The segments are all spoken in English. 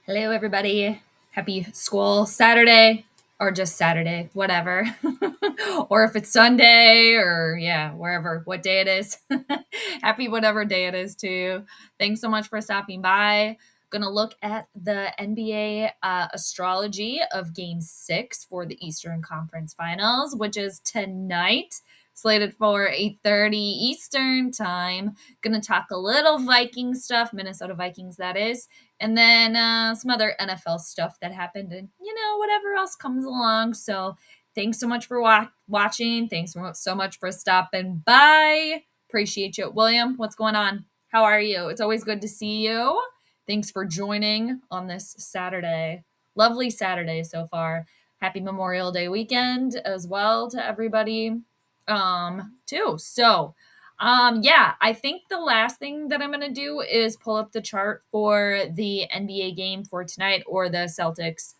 Hello, everybody. Happy school Saturday, or just Saturday, whatever. Or if it's Sunday, or wherever, what day it is. Happy whatever day it is to you. Thanks so much for stopping by. Gonna look at the NBA astrology of Game 6 for the Eastern Conference Finals, which is tonight, slated for 8:30 Eastern Time. Gonna talk a little Viking stuff, Minnesota Vikings, that is, and then some other NFL stuff that happened, and whatever else comes along. So thanks so much for watching. Thanks so much for stopping by. Appreciate you. William, what's going on? How are you? It's always good to see you. Thanks for joining on this Saturday. Lovely Saturday so far. Happy Memorial Day weekend as well to everybody too. So I think the last thing that I'm going to do is pull up the chart for the NBA game for tonight, or the Celtics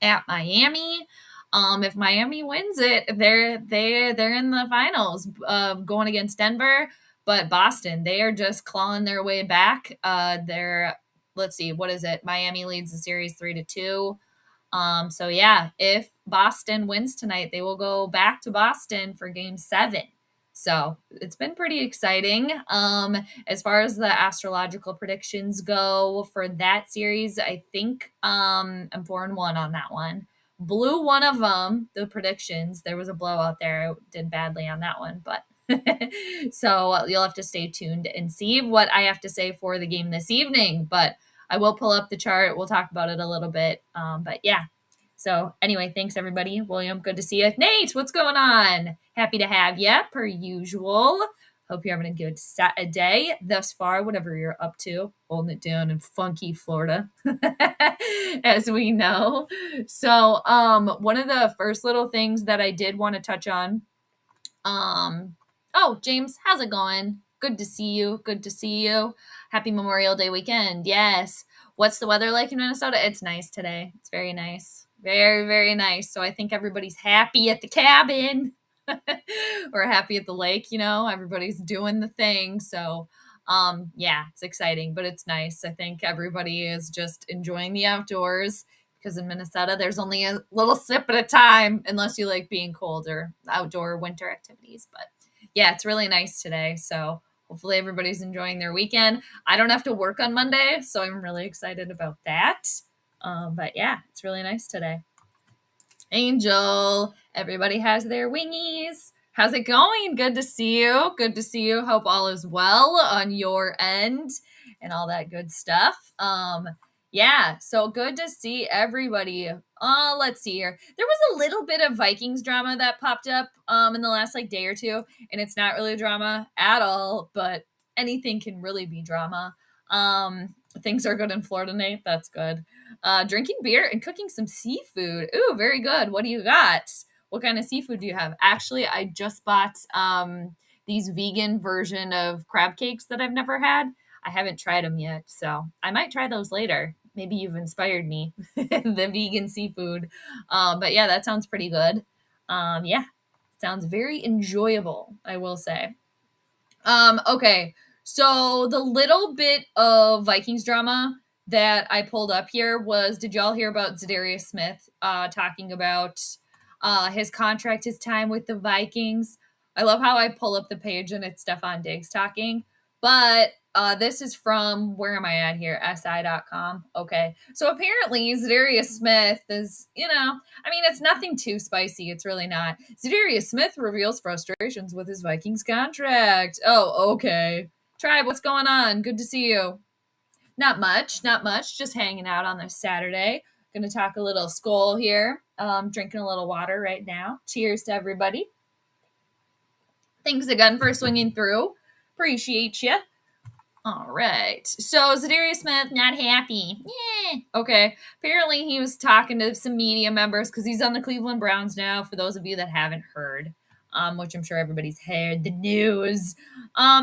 at Miami. If Miami wins it, they're in the finals going against Denver. But Boston, they are just clawing their way back. Let's see, what is it? Miami leads the series 3-2. If Boston wins tonight, they will go back to Boston for Game 7. So it's been pretty exciting. As far as the astrological predictions go for that series, I think I'm 4-1 on that one. Blew one of them, the predictions. There was a blowout there. I did badly on that one, but so you'll have to stay tuned and see what I have to say for the game this evening. But I will pull up the chart. We'll talk about it a little bit. So anyway, thanks everybody. William, good to see you. Nate, what's going on? Happy to have you, per usual. Hope you're having a good day thus far, whatever you're up to. Holding it down in funky Florida, as we know. So one of the first little things that I did want to touch on. Oh, James, how's it going? Good to see you. Good to see you. Happy Memorial Day weekend. Yes. What's the weather like in Minnesota? It's nice today. It's very nice. Very, very nice. So I think everybody's happy at the cabin or happy at the lake. Everybody's doing the thing. So, it's exciting, but it's nice. I think everybody is just enjoying the outdoors, because in Minnesota, there's only a little sip at a time, unless you like being cold or outdoor winter activities. But yeah, it's really nice today. So hopefully everybody's enjoying their weekend. I don't have to work on Monday, so I'm really excited about that. It's really nice today. Angel, everybody has their wingies. How's it going? Good to see you. Good to see you. Hope all is well on your end and all that good stuff. So good to see everybody. Let's see here. There was a little bit of Vikings drama that popped up in the last day or two, and it's not really drama at all, but anything can really be drama. Things are good in Florida, Nate. That's good. Drinking beer and cooking some seafood. Ooh, very good. What do you got? What kind of seafood do you have? Actually, I just bought these vegan version of crab cakes that I've never had. I haven't tried them yet, so I might try those later. Maybe you've inspired me, the vegan seafood. That sounds pretty good. Sounds very enjoyable, I will say. Okay. So the little bit of Vikings drama that I pulled up here was, did y'all hear about Zadarius Smith talking about his contract, his time with the Vikings? I love how I pull up the page and it's Stefan Diggs talking. But this is from, where am I at here? SI.com. Okay. So apparently Zadarius Smith is, it's nothing too spicy. It's really not. Zadarius Smith reveals frustrations with his Vikings contract. Oh, okay. Tribe, what's going on? Good to see you. Not much. Just hanging out on this Saturday. Gonna talk a little Skol here. Drinking a little water right now. Cheers to everybody. Thanks again for swinging through. Appreciate you. All right. So Zadarius Smith, not happy. Yeah. Okay. Apparently he was talking to some media members, because he's on the Cleveland Browns now, for those of you that haven't heard, which I'm sure everybody's heard the news.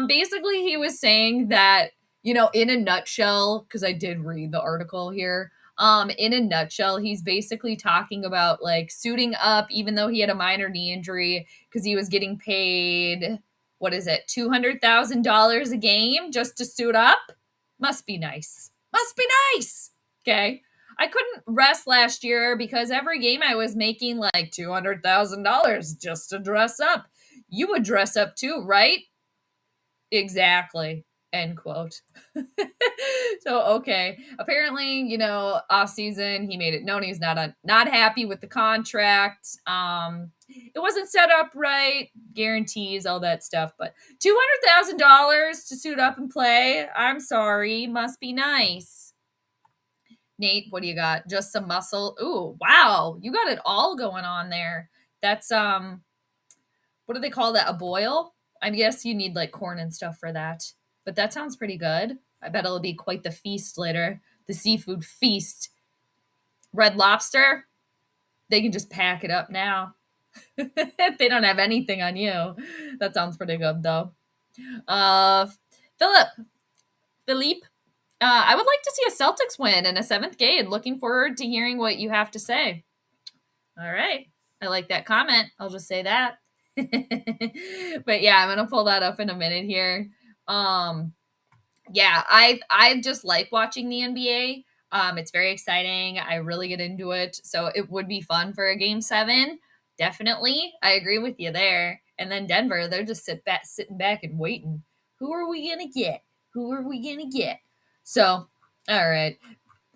Basically he was saying that, in a nutshell, because I did read the article here, in a nutshell, he's basically talking about suiting up, even though he had a minor knee injury, because he was getting paid, what is it, $200,000 a game just to suit up? Must be nice. Okay. I couldn't rest last year because every game I was making like $200,000 just to dress up. You would dress up too, right? Exactly. End quote. So okay. Apparently, off season, he made it known he's not happy with the contract. It wasn't set up right, guarantees, all that stuff. But $200,000 to suit up and play. I'm sorry, must be nice. Nate, what do you got? Just some muscle. Ooh, wow, you got it all going on there. That's what do they call that? A boil? I guess you need like corn and stuff for that. But that sounds pretty good. I bet it'll be quite the feast later. The seafood feast. Red Lobster, they can just pack it up now. They don't have anything on you. That sounds pretty good though. Uh Philip. Philippe. I would like to see a Celtics win in a seventh game. Looking forward to hearing what you have to say. All right. I like that comment. I'll just say that. But yeah, I'm gonna pull that up in a minute here. Yeah, I just like watching the NBA. It's very exciting. I really get into it, so it would be fun for a game 7. Definitely, I agree with you there. And then Denver, they're just sitting back and waiting. Who are we gonna get? Who are we gonna get? So, all right.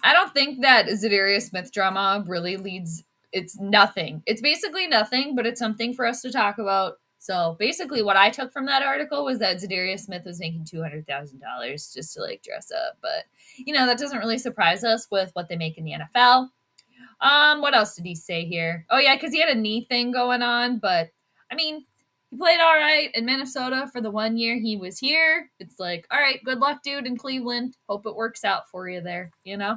I don't think that Zadarius Smith drama really leads. It's nothing. It's basically nothing, but it's something for us to talk about. So basically, what I took from that article was that Zadarius Smith was making $200,000 just to like dress up. But that doesn't really surprise us with what they make in the NFL. What else did he say here? Oh yeah, because he had a knee thing going on, but I mean, he played all right in Minnesota for the 1 year he was here. It's like, all right, good luck, dude, in Cleveland. Hope it works out for you there, And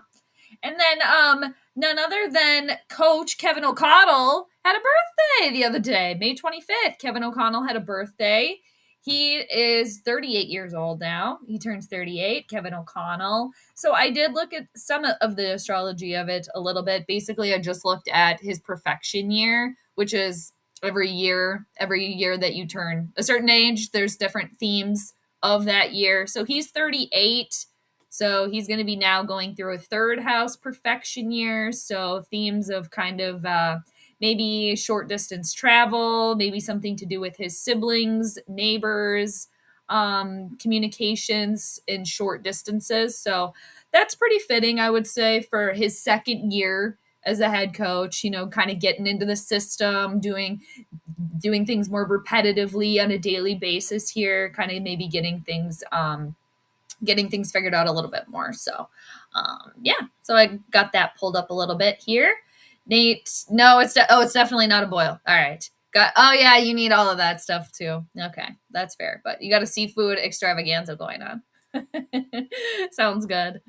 then none other than Coach Kevin O'Connell had a birthday the other day, May 25th. Kevin O'Connell had a birthday. He is 38 years old now. He turns 38, Kevin O'Connell. So I did look at some of the astrology of it a little bit. Basically, I just looked at his perfection year, which is every year that you turn a certain age, there's different themes of that year. So he's 38. So he's going to be now going through a third house perfection year. So themes of kind of maybe short distance travel, maybe something to do with his siblings, neighbors, communications in short distances. So that's pretty fitting, I would say, for his second year as a head coach, kind of getting into the system, doing things more repetitively on a daily basis here, kind of maybe getting things figured out a little bit more. So, yeah. So I got that pulled up a little bit here. Nate, no, it's definitely not a boil. All right. Oh yeah, you need all of that stuff too. Okay, that's fair. But you got a seafood extravaganza going on. Sounds good.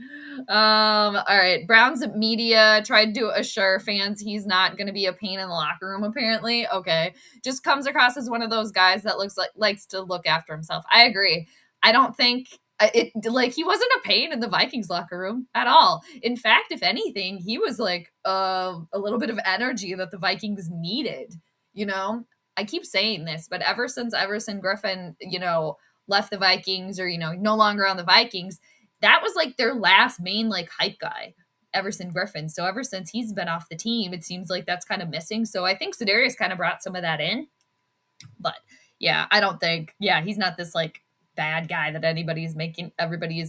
All right. Browns media tried to assure fans he's not going to be a pain in the locker room. Apparently, okay, just comes across as one of those guys that likes to look after himself. I agree. I don't think he wasn't a pain in the Vikings locker room at all. In fact, if anything, he was like a little bit of energy that the Vikings needed. I keep saying this, but ever since Everson Griffin, left the Vikings or no longer on the Vikings, that was like their last main like hype guy, Everson Griffin. So ever since he's been off the team, it seems like that's kind of missing. So I think Zadarius kind of brought some of that in. But yeah, I don't think he's not this like bad guy that everybody's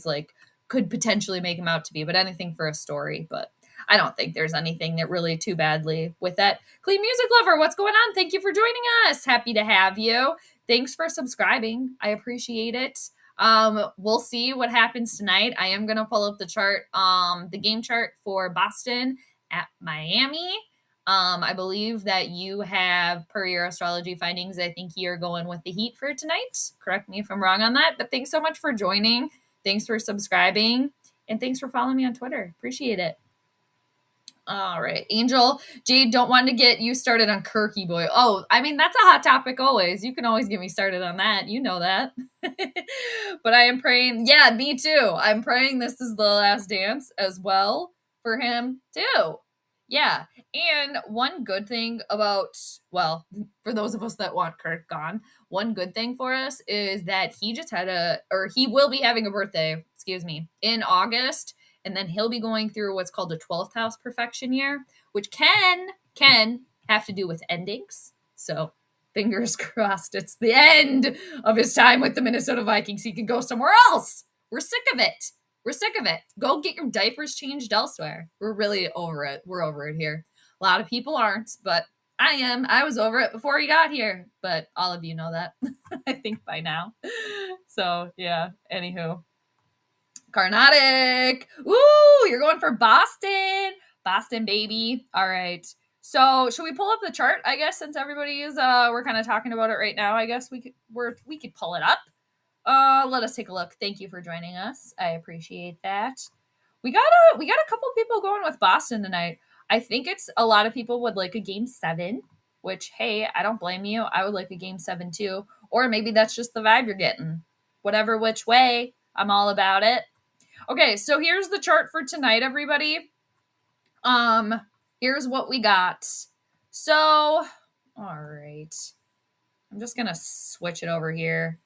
like could potentially make him out to be, but anything for a story. But I don't think there's anything that really too badly with that. Clean Music Lover, what's going on? Thank you for joining us. Happy to have you. Thanks for subscribing. I appreciate it. We'll see what happens tonight. I am gonna pull up the chart, the game chart for Boston at Miami. I believe that you have, per your astrology findings, I think you're going with the Heat for tonight. Correct me if I'm wrong on that, but thanks so much for joining. Thanks for subscribing, and thanks for following me on Twitter. Appreciate it. All right. Angel, Jade, don't want to get you started on Kirky Boy. Oh, I mean, that's a hot topic always. You can always get me started on that. You know that. But I am praying. Yeah, me too. I'm praying this is the last dance as well for him too. Yeah. And one good thing about, well, for those of us that want Kirk gone, one good thing for us is that he will be having a birthday, in August. And then he'll be going through what's called a 12th house perfection year, which can have to do with endings. So fingers crossed it's the end of his time with the Minnesota Vikings. He can go somewhere else. We're sick of it. We're sick of it. Go get your diapers changed elsewhere. We're really over it. We're over it here. A lot of people aren't, but I am. I was over it before he got here, but all of you know that, I think, by now. So, yeah, anywho. Carnatic. Ooh, you're going for Boston. Boston, baby. All right. So, should we pull up the chart, I guess, since everybody is, we're kind of talking about it right now. I guess we could pull it up. Let us take a look. Thank you for joining us. I appreciate that. We got a couple people going with Boston tonight. I think it's a lot of people would like a game 7, which, hey, I don't blame you. I would like a game 7 too. Or maybe that's just the vibe you're getting. Whatever which way, I'm all about it. Okay, so here's the chart for tonight, everybody. Here's what we got. So, all right. I'm just going to switch it over here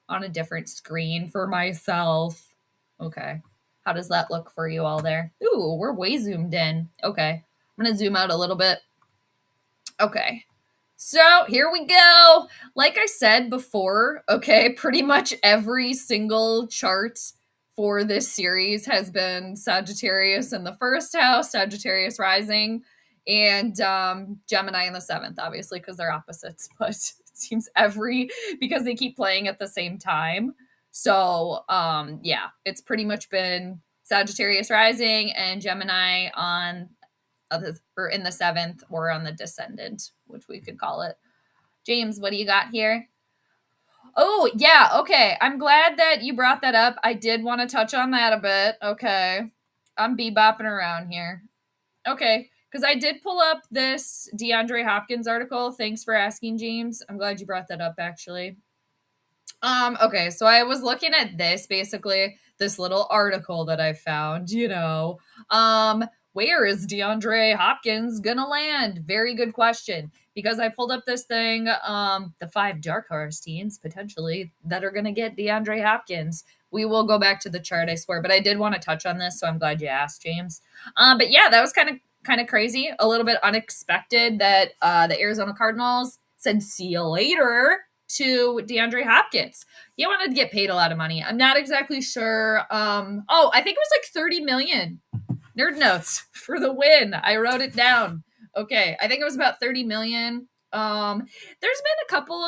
on a different screen for myself. Okay. How does that look for you all there? Ooh, we're way zoomed in. Okay. I'm going to zoom out a little bit. Okay. So here we go. Like I said before, okay, pretty much every single chart for this series has been Sagittarius in the first house, Sagittarius rising, and Gemini in the 7th, obviously, because they're opposites. But it seems because they keep playing at the same time. So, yeah, it's pretty much been Sagittarius rising and Gemini on or in the 7th or on the descendant, which we could call it. James, what do you got here? Oh, yeah. Okay. I'm glad that you brought that up. I did want to touch on that a bit. Okay. I'm bebopping around here. Okay. Because I did pull up this DeAndre Hopkins article. Thanks for asking, James. I'm glad you brought that up, actually. Okay. So I was looking at this little article that I found, where is DeAndre Hopkins gonna land? Very good question. Because I pulled up this thing, the 5 dark horse teams potentially that are gonna get DeAndre Hopkins. We will go back to the chart, I swear, but I did want to touch on this, so I'm glad you asked, James. But yeah, that was kind of crazy, a little bit unexpected that the Arizona Cardinals said see you later to DeAndre Hopkins. He wanted to get paid a lot of money. I'm not exactly sure. I think it was like 30 million. Nerd notes for the win. I wrote it down. Okay, I think it was about 30 million. There's been a couple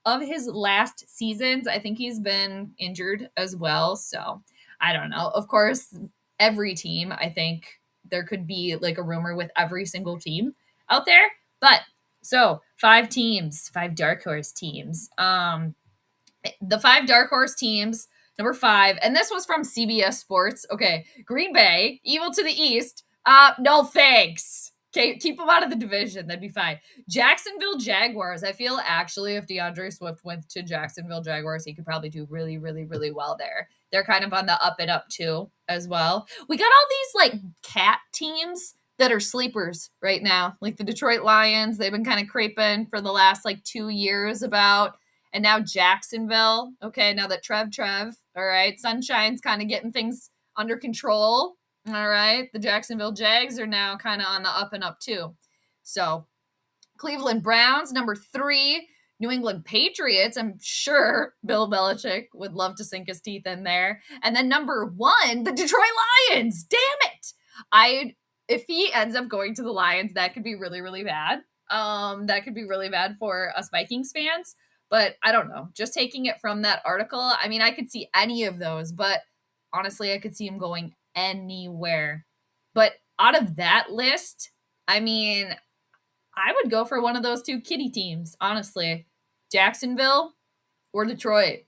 of his last seasons. I think he's been injured as well. So I don't know. Of course, every team, I think there could be like a rumor with every single team out there. But so 5 teams, 5 dark horse teams. The 5 dark horse teams, number 5, and this was from CBS Sports. Okay, Green Bay, evil to the east. No thanks. Okay, keep them out of the division. That'd be fine. Jacksonville Jaguars. I feel actually if DeAndre Swift went to Jacksonville Jaguars, he could probably do really, really, really well there. They're kind of on the up and up too as well. We got all these like cat teams that are sleepers right now, like the Detroit Lions. They've been kind of creeping for the last like 2 years about. And now Jacksonville. Okay, now that Trev. All right, Sunshine's kind of getting things under control. All right, the Jacksonville Jags are now kind of on the up and up too. So Cleveland Browns, number 3. New England Patriots. I'm sure Bill Belichick would love to sink his teeth in there. And then number 1, the Detroit Lions. Damn it. If he ends up going to the Lions, that could be really, really bad. That could be really bad for us Vikings fans. But I don't know. Just taking it from that article, I mean, I could see any of those, but honestly, I could see him going anywhere. But out of that list, I mean, I would go for one of those 2 kitty teams, honestly. Jacksonville or Detroit.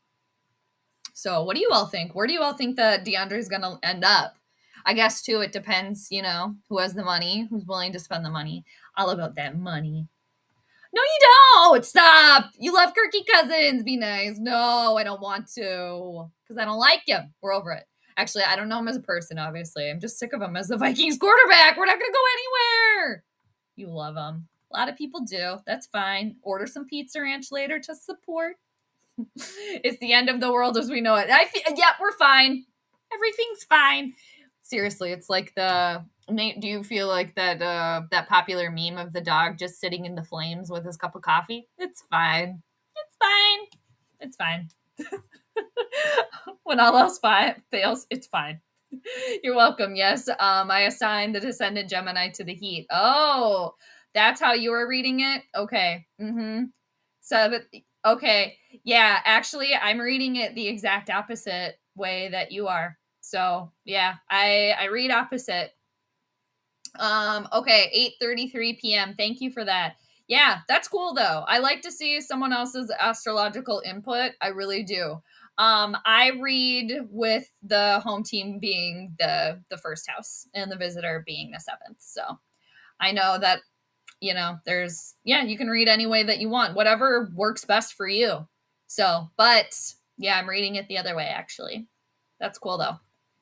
So what do you all think? Where do you all think that DeAndre is going to end up? I guess, too, it depends, who has the money, who's willing to spend the money. All about that money. No, you don't. Stop. You love Kirky Cousins. Be nice. No, I don't want to because I don't like him. We're over it. Actually, I don't know him as a person, obviously. I'm just sick of him as the Vikings quarterback. We're not going to go anywhere. You love him. A lot of people do. That's fine. Order some Pizza Ranch later to support. It's the end of the world as we know it. Yeah, we're fine. Everything's fine. Seriously, it's like Nate, do you feel like that popular meme of the dog just sitting in the flames with his cup of coffee? It's fine. It's fine. It's fine. When all else fails, it's fine. You're welcome. Yes, I assigned the descendant Gemini to the heat. Oh, that's how you were reading it? Okay. So, okay. Yeah, actually, I'm reading it the exact opposite way that you are. So, yeah, I read opposite. Okay, 8:33 p.m. Thank you for that. Yeah, that's cool though. I like to see someone else's astrological input. I really do. I read with the home team being the first house and the visitor being the seventh. So I know that, there's, you can read any way that you want, whatever works best for you. So, but yeah, I'm reading it the other way actually. That's cool though.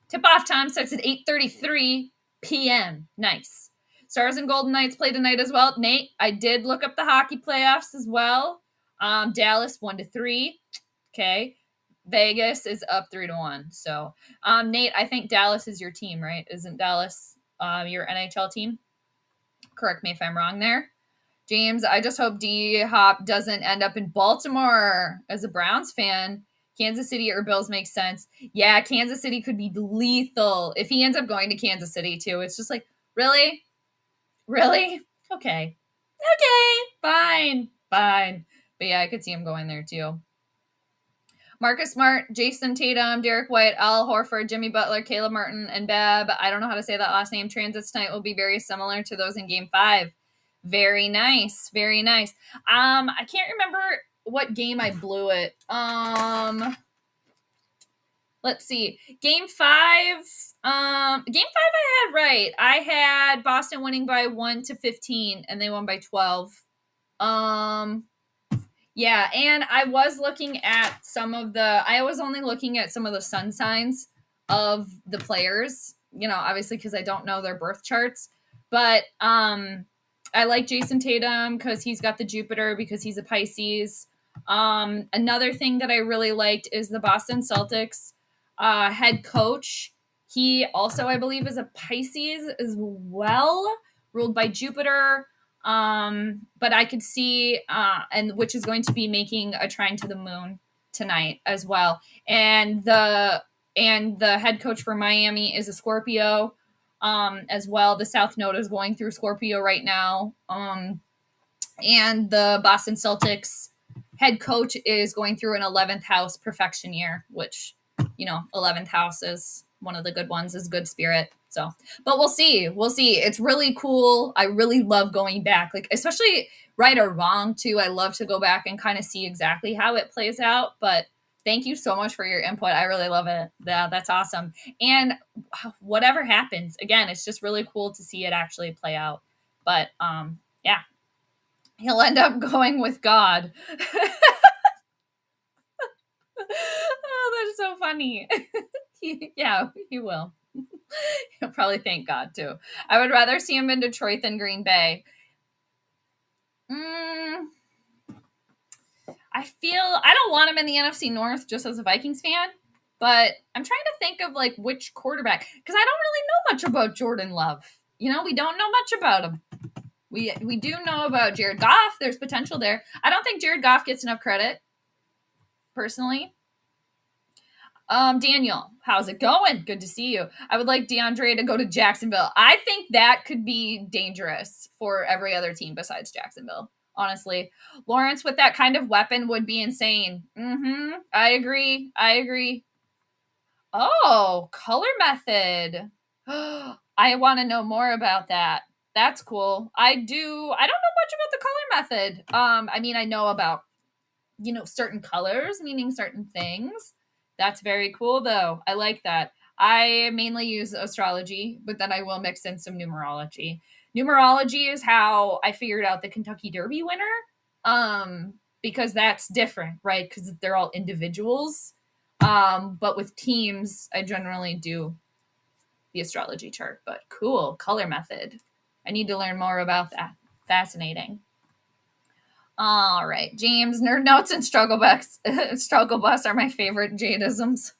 Tip off time starts at 8:33 p.m. Nice. Stars and Golden Knights play tonight as well. Nate, I did look up the hockey playoffs as well. Dallas 1-3. Okay. Vegas is up 3-1. So, Nate, I think Dallas is your team, right? Isn't Dallas your NHL team? Correct me if I'm wrong there. James, I just hope D-Hop doesn't end up in Baltimore. As a Browns fan, Kansas City or Bills makes sense. Yeah, Kansas City could be lethal if he ends up going to Kansas City too. It's just like, really? Really? Okay. Fine. But yeah, I could see him going there too. Marcus Smart, Jason Tatum, Derek White, Al Horford, Jimmy Butler, Caleb Martin, and Bab. I don't know how to say that last name. Transits tonight will be very similar to those in Game 5. Very nice. Very nice. I can't remember what game I blew it. Let's see. Game 5. Game 5 I had right. I had Boston winning by 1-15, and they won by 12. Yeah, and I was looking at I was only looking at some of the sun signs of the players, obviously because I don't know their birth charts. But I like Jason Tatum because he's got the Jupiter because he's a Pisces. Another thing that I really liked is the Boston Celtics head coach. He also, I believe, is a Pisces as well, ruled by Jupiter. But I could see, and which is going to be making a trine to the moon tonight as well. And the head coach for Miami is a Scorpio, as well. The South Node is going through Scorpio right now. And the Boston Celtics head coach is going through an 11th house perfection year, which, 11th house is one of the good ones, is good spirit. So, but we'll see. It's really cool. I really love going back, like, especially right or wrong too. I love to go back and kind of see exactly how it plays out. But thank you so much for your input. I really love it. Yeah, that's awesome. And whatever happens, again, it's just really cool to see it actually play out. But yeah, he'll end up going with God. Oh, that's so funny. He will. He'll probably thank God too. I would rather see him in Detroit than Green Bay. I don't want him in the NFC North just as a Vikings fan, but I'm trying to think of like which quarterback, because I don't really know much about Jordan Love. We don't know much about him. We do know about Jared Goff. There's potential there. I don't think Jared Goff gets enough credit, personally. Daniel, how's it going? Good to see you. I would like DeAndre to go to Jacksonville. I think that could be dangerous for every other team besides Jacksonville, honestly. Lawrence with that kind of weapon would be insane. I agree. Oh, color method. I want to know more about that. That's cool. I don't know much about the color method. I know about, certain colors meaning certain things. That's very cool, though. I like that. I mainly use astrology, but then I will mix in some numerology. Numerology is how I figured out the Kentucky Derby winner, because that's different, right? Because they're all individuals. But with teams, I generally do the astrology chart. But cool, color method. I need to learn more about that. Fascinating. All right, James, nerd notes and struggle bus. Struggle bus are my favorite Jadeisms.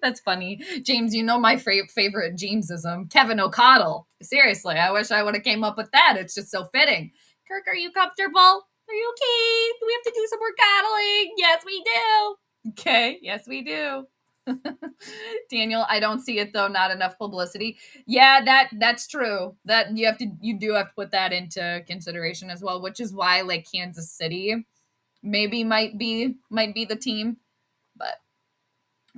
That's funny. James, you know my favorite Jamesism, Kevin O'Connell. Seriously, I wish I would have came up with that. It's just so fitting. Kirk, are you comfortable? Are you okay? Do we have to do some more coddling? Yes, we do. Okay, yes, we do. Daniel, I don't see it though. Not enough publicity. Yeah, that's true. That you do have to put that into consideration as well, which is why like Kansas City maybe might be the team, but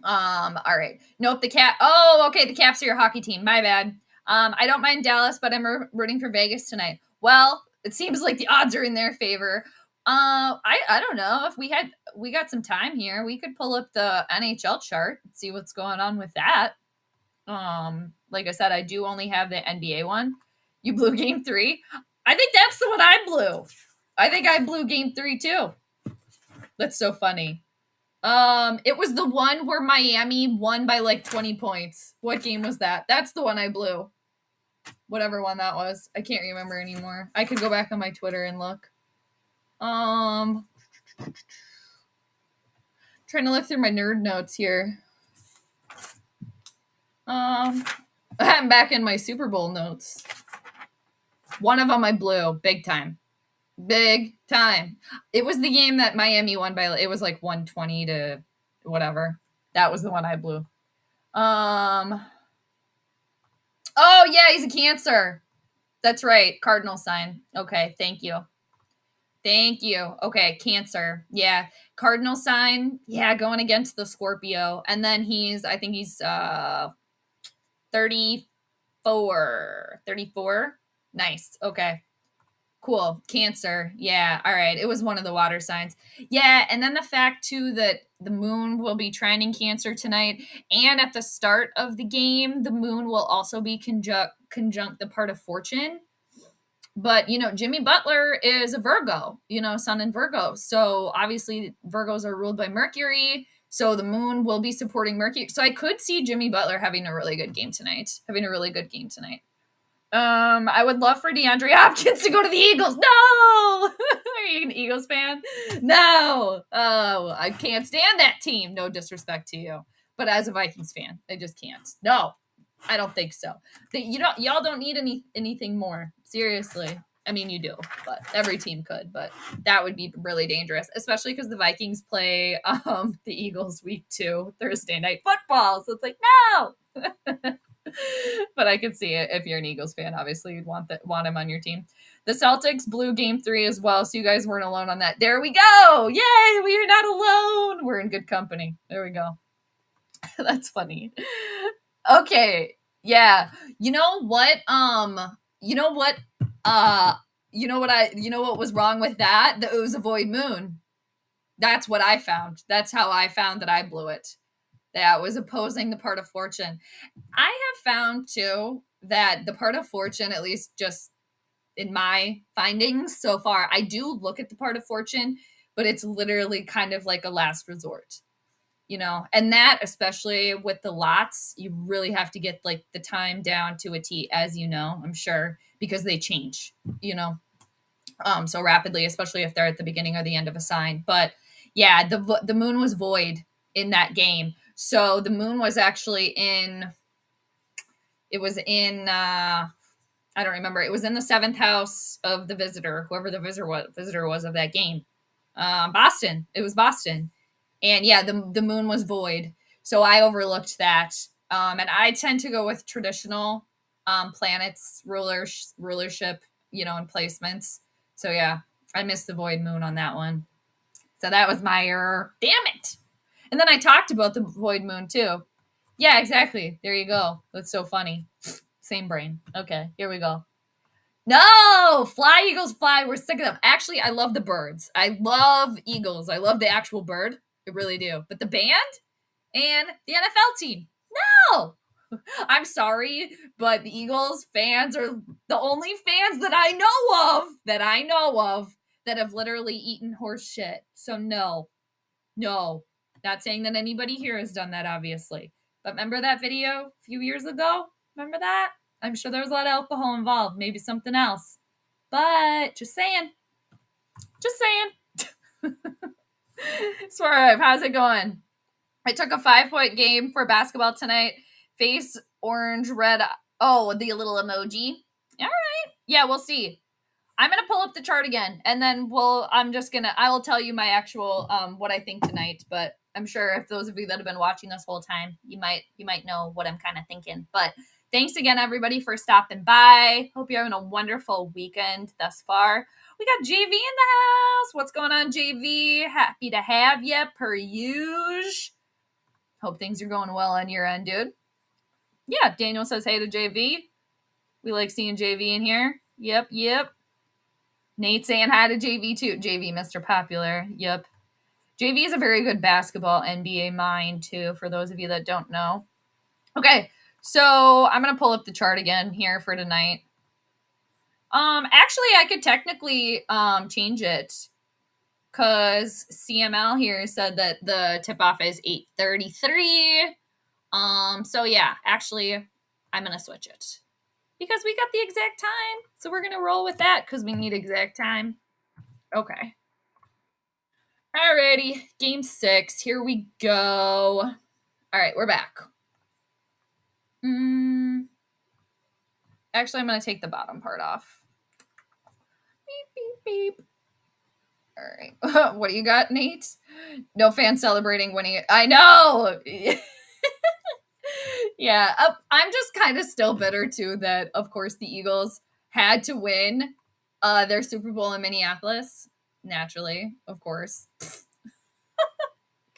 all right. Nope, the Cap. Oh, okay, the Caps are your hockey team. My bad. I don't mind Dallas, but I'm rooting for Vegas tonight. Well, it seems like the odds are in their favor. I don't know if we got some time here. We could pull up the NHL chart and see what's going on with that. Like I said, I do only have the NBA one. You blew game 3. I think that's the one I blew. I think I blew game 3 too. That's so funny. It was the one where Miami won by like 20 points. What game was that? That's the one I blew. Whatever one that was. I can't remember anymore. I could go back on my Twitter and look. Trying to look through my nerd notes here. I'm back in my Super Bowl notes. One of them I blew big time. Big time. It was the game that Miami won by, it was like 120 to whatever. That was the one I blew. Oh yeah, he's a Cancer. That's right. Cardinal sign. Okay, thank you. Thank you. Okay, Cancer. Yeah. Cardinal sign. Yeah, going against the Scorpio. And then I think he's 34. 34. Nice. Okay. Cool. Cancer. Yeah. All right. It was one of the water signs. Yeah. And then the fact, too, that the moon will be trining Cancer tonight. And at the start of the game, the moon will also be conjunct the part of fortune. But, Jimmy Butler is a Virgo, sun in Virgo. So obviously, Virgos are ruled by Mercury. So the moon will be supporting Mercury. So I could see Jimmy Butler having a really good game tonight. I would love for DeAndre Hopkins to go to the Eagles. No! Are you an Eagles fan? No! Oh, I can't stand that team. No disrespect to you. But as a Vikings fan, I just can't. No, I don't think so. Y'all don't need anything more. Seriously. I mean, you do, but every team could. But that would be really dangerous, especially because the Vikings play the Eagles week 2, Thursday night football. So it's like, no! But I could see it. If you're an Eagles fan, obviously you'd want him on your team. The Celtics blew game 3 as well, so you guys weren't alone on that. There we go. Yay, we are not alone. We're in good company. There we go. That's funny. Okay. Yeah. You know what was wrong with that? That it was a void moon. That's what I found. That's how I found that I blew it. That was opposing the part of fortune. I have found too that the part of fortune, at least just in my findings so far, I do look at the part of fortune, but it's literally kind of like a last resort, and that, especially with the lots, you really have to get like the time down to a T, as I'm sure, because they change, so rapidly, especially if they're at the beginning or the end of a sign. But yeah, the moon was void in that game. So the moon was actually it was in I don't remember. It was in the 7th house of the visitor, whoever the visitor was of that game. Boston. It was Boston. And yeah, the moon was void. So I overlooked that. And I tend to go with traditional planets, rulership, and placements. So yeah, I missed the void moon on that one. So that was my error. Damn it. And then I talked about the void moon too. Yeah, exactly. There you go. That's so funny. Same brain. Okay, here we go. No! Fly, Eagles, fly. We're sick of them. Actually, I love the birds. I love Eagles. I love the actual bird. I really do. But the band and the NFL team, no! I'm sorry, but the Eagles fans are the only fans that I know of that have literally eaten horse shit. So no. Not saying that anybody here has done that, obviously. But remember that video a few years ago? Remember that? I'm sure there was a lot of alcohol involved, maybe something else. But just saying. Just saying. Swerve, how's it going? I took a 5-point game for basketball tonight. Face orange, red. Oh, the little emoji. All right. Yeah, we'll see. I'm gonna pull up the chart again, and then I will tell you my actual what I think tonight. But I'm sure if those of you that have been watching this whole time, you might know what I'm kind of thinking. But thanks again, everybody, for stopping by. Hope you're having a wonderful weekend thus far. We got JV in the house. What's going on, JV? Happy to have you, per usual. Hope things are going well on your end, dude. Yeah, Daniel says hey to JV. We like seeing JV in here. Yep. Nate saying hi to JV too. JV, Mr. Popular. Yep. JV is a very good basketball NBA mind too, for those of you that don't know. Okay, so I'm gonna pull up the chart again here for tonight. Actually, I could technically change it because CML here said that the tip off is 8:33. So yeah, actually, I'm gonna switch it because we got the exact time. So we're gonna roll with that because we need exact time. Okay. Alrighty, game 6. Here we go. All right, we're back. Actually, I'm gonna take the bottom part off. Beep. All right, what do you got, Nate? No fan celebrating winning. I know. Yeah, I'm just kind of still bitter too that, of course, the Eagles had to win their Super Bowl in Minneapolis. Naturally, of course.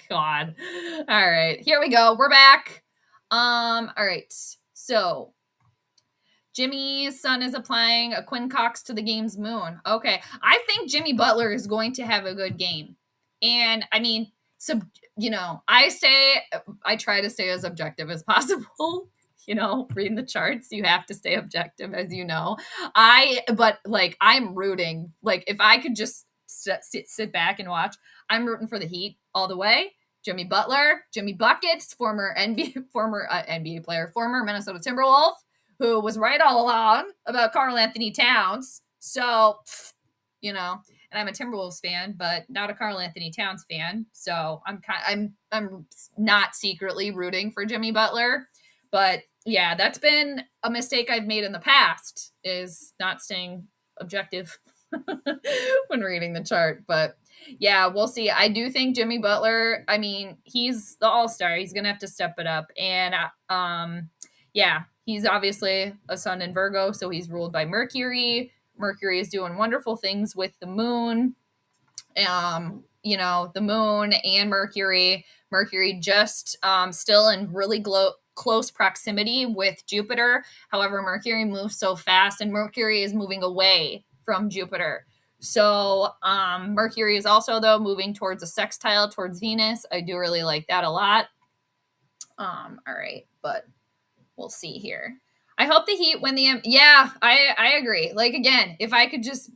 God. All right, here we go. We're back. All right. So Jimmy's son is applying a Quinn Cox to the game's moon. Okay. I think Jimmy Butler is going to have a good game. And I mean, so I try to stay as objective as possible. Reading the charts, you have to stay objective, as you know. I'm rooting. Like, if I could just sit back and watch, I'm rooting for the Heat all the way. Jimmy Butler, Jimmy Buckets, former NBA player, former Minnesota Timberwolf, who was right all along about Karl Anthony Towns. So, and I'm a Timberwolves fan, but not a Karl Anthony Towns fan. So I'm not secretly rooting for Jimmy Butler. But yeah, that's been a mistake I've made in the past, is not staying objective when reading the chart. But yeah, we'll see. I do think Jimmy Butler, I mean, he's the all-star. He's going to have to step it up. And yeah, he's obviously a sun in Virgo, so he's ruled by Mercury. Mercury is doing wonderful things with the moon. The moon and Mercury. Mercury just still in really close proximity with Jupiter. However, Mercury moves so fast, and Mercury is moving away from Jupiter. So Mercury is also, though, moving towards a sextile towards Venus. I do really like that a lot. All right, but we'll see here. I hope the Heat win the yeah, I agree. Like, again, if I could just,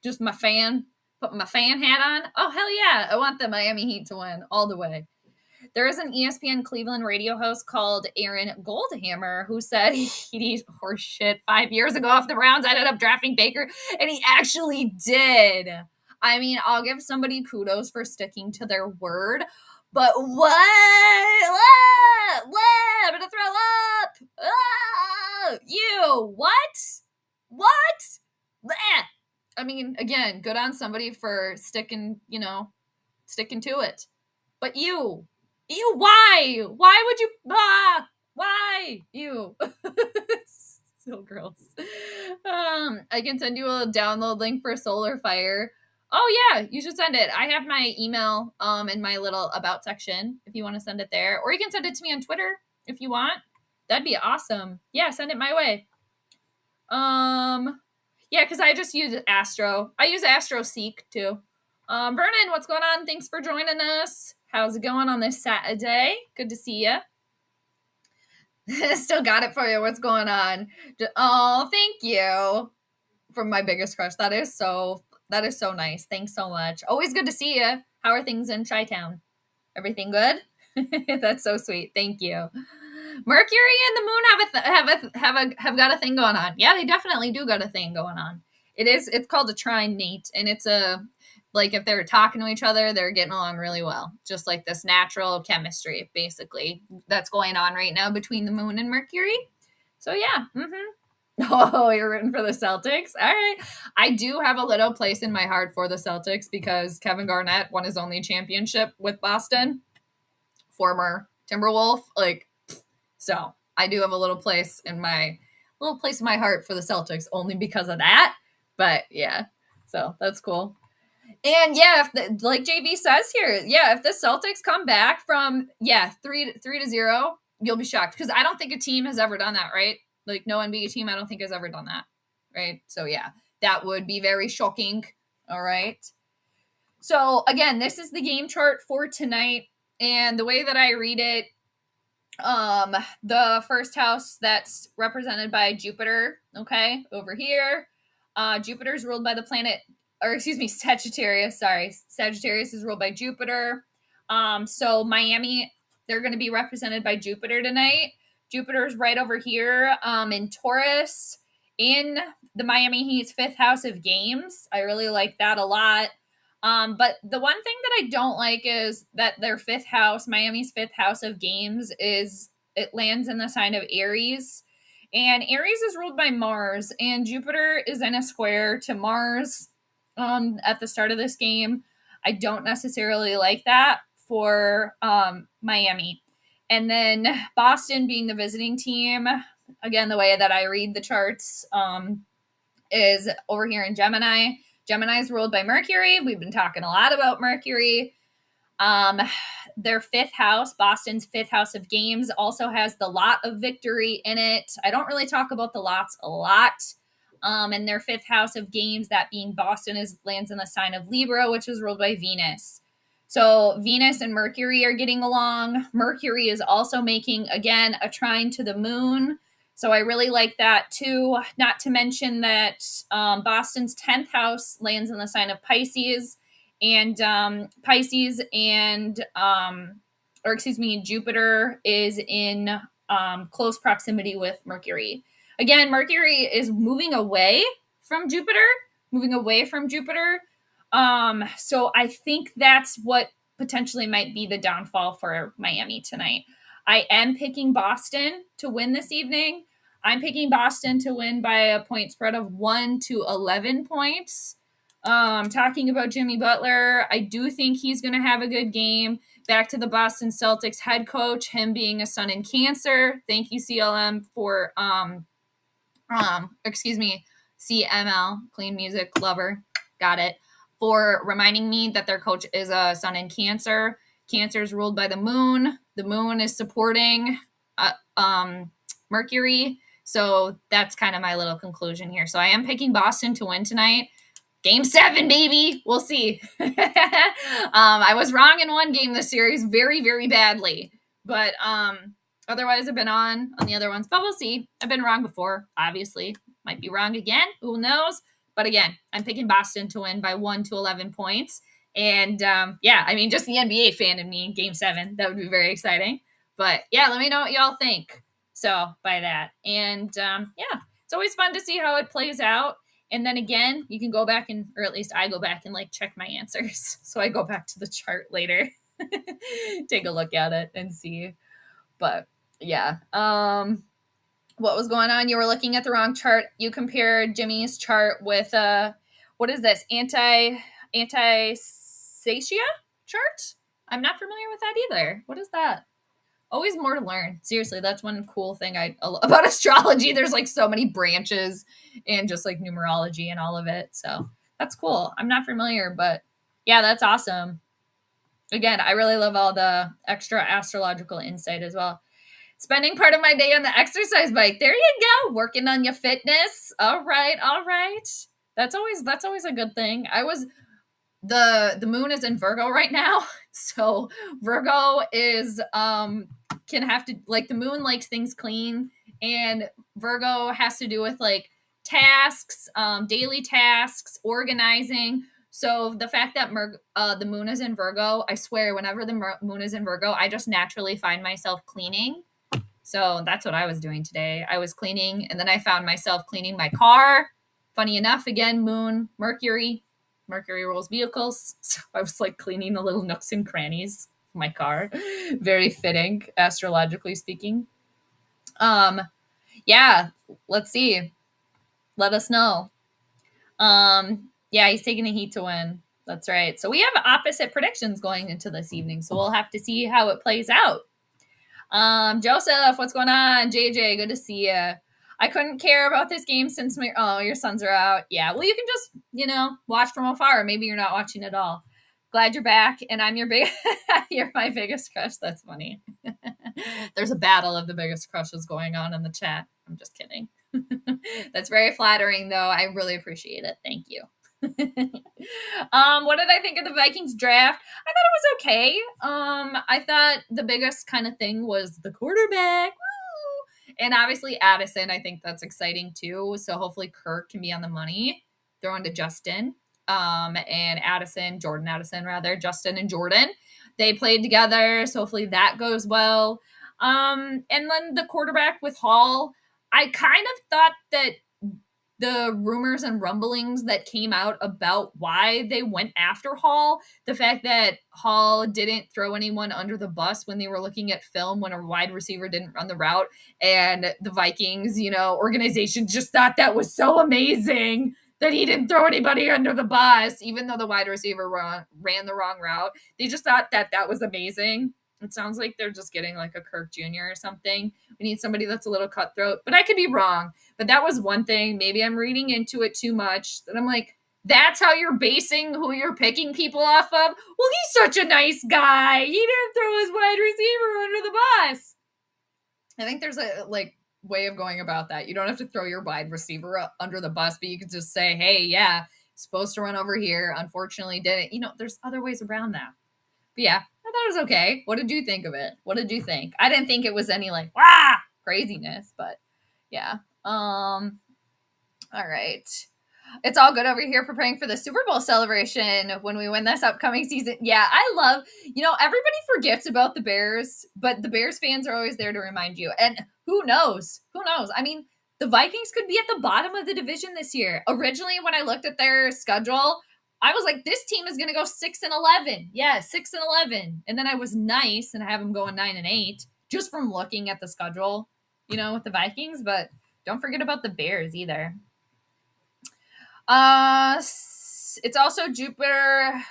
just put my fan hat on. Oh, hell yeah. I want the Miami Heat to win all the way. There is an ESPN Cleveland radio host called Aaron Goldhammer who said he'd horse shit 5 years ago if the Browns ended up drafting Baker, and he actually did. I mean, I'll give somebody kudos for sticking to their word, but what? I'm gonna throw up. What? I mean, again, good on somebody for sticking to it. But why? Why would you? Why? So gross. I can send you a download link for Solar Fire. Oh yeah, you should send it. I have my email in my little about section if you want to send it there, or you can send it to me on Twitter if you want. That'd be awesome. Yeah, send it my way. Yeah, because I just use Astro. I use Astro Seek too. Vernon, what's going on? Thanks for joining us. How's it going on this Saturday? Good to see you. Still got it for you. What's going on? Oh, thank you. From my biggest crush. That is so nice. Thanks so much. Always good to see you. How are things in Chi-Town? Everything good? That's so sweet. Thank you. Mercury and the moon have got a thing going on. Yeah, they definitely do got a thing going on. It's called a trine, Nate, and it's a like if they're talking to each other, they're getting along really well. Just like this natural chemistry, basically, that's going on right now between the moon and Mercury. So yeah. Oh, you're rooting for the Celtics? All right. I do have a little place in my heart for the Celtics because Kevin Garnett won his only championship with Boston, former Timberwolf. Like, so I do have a little place in my heart for the Celtics only because of that. But yeah, so that's cool. And yeah, like JB says here, yeah, if the Celtics come back from 3-0, you'll be shocked because I don't think a team has ever done that, right? Like no NBA team, I don't think has ever done that, right? So yeah, that would be very shocking. All right. So again, this is the game chart for tonight, and the way that I read it, the first house that's represented by Jupiter, okay, over here. Jupiter's ruled by the planet, or excuse me, Sagittarius. Sorry, Sagittarius is ruled by Jupiter. So Miami, they're going to be represented by Jupiter tonight. Jupiter's right over here, in Taurus, in the Miami Heat's fifth house of games. I really like that a lot. But the one thing that I don't like is that their fifth house, Miami's fifth house of games, it lands in the sign of Aries. And Aries is ruled by Mars, and Jupiter is in a square to Mars at the start of this game. I don't necessarily like that for Miami. And then Boston being the visiting team, again, the way that I read the charts is over here in Gemini. Gemini is ruled by Mercury. We've been talking a lot about Mercury. Their fifth house, Boston's fifth house of games, also has the lot of victory in it. I don't really talk about the lots a lot. And their fifth house of games, that being Boston, lands in the sign of Libra, which is ruled by Venus. So Venus and Mercury are getting along. Mercury is also making, again, a trine to the moon. So I really like that too. Not to mention that Boston's 10th house lands in the sign of Pisces, and Jupiter is in close proximity with Mercury. Again, Mercury is moving away from Jupiter. So I think that's what potentially might be the downfall for Miami tonight. I am picking Boston to win this evening. I'm picking Boston to win by a point spread of 1 to 11 points. Talking about Jimmy Butler, I do think he's going to have a good game. Back to the Boston Celtics head coach, him being a sun in Cancer. Thank you, CLM, for CML, Clean Music Lover, got it, for reminding me that their coach is a sun in Cancer. Cancer is ruled by the moon. The moon is supporting Mercury. So that's kind of my little conclusion here. So I am picking Boston to win tonight. Game 7, baby. We'll see. I was wrong in one game this series very, very badly. But otherwise, I've been on the other ones. But we'll see. I've been wrong before, obviously. Might be wrong again. Who knows? But again, I'm picking Boston to win by 1 to 11 points. And just the NBA fan in me, Game 7. That would be very exciting. But yeah, let me know what y'all think. So by that. And it's always fun to see how it plays out. And then again, you can go back or at least I go back and check my answers. So I go back to the chart later, take a look at it and see. But yeah, what was going on? You were looking at the wrong chart. You compared Jimmy's chart with what is this? Anti-Satia chart? I'm not familiar with that either. What is that? Always more to learn. Seriously, that's one cool thing about astrology. There's so many branches and just numerology and all of it. So that's cool. I'm not familiar, but yeah, that's awesome. Again, I really love all the extra astrological insight as well. Spending part of my day on the exercise bike. There you go. Working on your fitness. All right. That's always a good thing. The moon is in Virgo right now. So Virgo is can have to the moon likes things clean, and Virgo has to do with tasks, daily tasks, organizing. So the fact that the moon is in Virgo, I swear whenever the moon is in Virgo, I just naturally find myself cleaning. So that's what I was doing today. I was cleaning, and then I found myself cleaning my car. Funny enough, again, moon, Mercury. Mercury rules vehicles. So I was like cleaning the little nooks and crannies of my car. Very fitting, astrologically speaking. Um, yeah, let's see. Let us know. Yeah, he's taking the Heat to win. That's right. So we have opposite predictions going into this evening. So we'll have to see how it plays out. Joseph, what's going on? JJ, good to see you. I couldn't care about this game since your sons are out. Yeah, well, you can just, watch from afar. Maybe you're not watching at all. Glad you're back, and I'm you're my biggest crush. That's funny. There's a battle of the biggest crushes going on in the chat. I'm just kidding. That's very flattering, though. I really appreciate it. Thank you. What did I think of the Vikings draft? I thought it was okay. I thought the biggest kind of thing was the quarterback. Woo! And obviously Addison. I think that's exciting too. So hopefully Kirk can be on the money. Throwing to Justin. And Jordan Addison rather, Justin and Jordan. They played together, so hopefully that goes well. And then the quarterback with Hall, I kind of thought that the rumors and rumblings that came out about why they went after Hall, the fact that Hall didn't throw anyone under the bus when they were looking at film when a wide receiver didn't run the route, and the Vikings, organization just thought that was so amazing that he didn't throw anybody under the bus, even though the wide receiver ran the wrong route. They just thought that was amazing. It sounds like they're just getting like a Kirk Jr. or something. We need somebody that's a little cutthroat, but I could be wrong. But that was one thing. Maybe I'm reading into it too much. That I'm like, that's how you're basing who you're picking people off of? Well, he's such a nice guy. He didn't throw his wide receiver under the bus. I think there's a way of going about that. You don't have to throw your wide receiver under the bus, but you could just say, hey, yeah, supposed to run over here. Unfortunately, didn't. There's other ways around that. But yeah, I thought it was okay. What did you think of it? What did you think? I didn't think it was any craziness, but yeah. All right. It's all good over here preparing for the Super Bowl celebration when we win this upcoming season. Yeah, I love, everybody forgets about the Bears, but the Bears fans are always there to remind you. And who knows? I mean, the Vikings could be at the bottom of the division this year. Originally, when I looked at their schedule, I was like, this team is going to go 6-11. Yeah, 6-11. And then I was nice and have them going 9-8 just from looking at the schedule, with the Vikings. But don't forget about the Bears either. It's also Jupiter.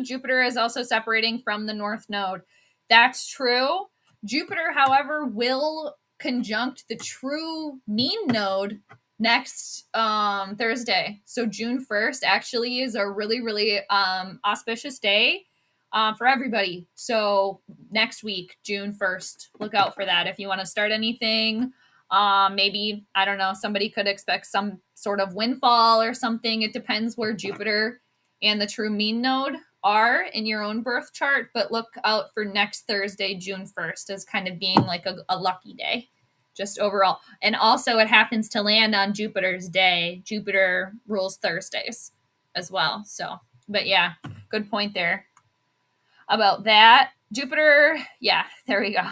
Jupiter is also separating from the North Node. That's true. Jupiter, however, will conjunct the true mean node next Thursday. So June 1st actually is a really, really auspicious day for everybody. So next week, June 1st, look out for that. If you want to start anything, maybe, I don't know, somebody could expect some sort of windfall or something. It depends where Jupiter and the true mean node are in your own birth chart, but look out for next Thursday, June 1st, as kind of being like a lucky day, just overall. And also it happens to land on Jupiter's day. Jupiter rules Thursdays as well. So, but yeah, good point there about that. Jupiter, yeah, there we go.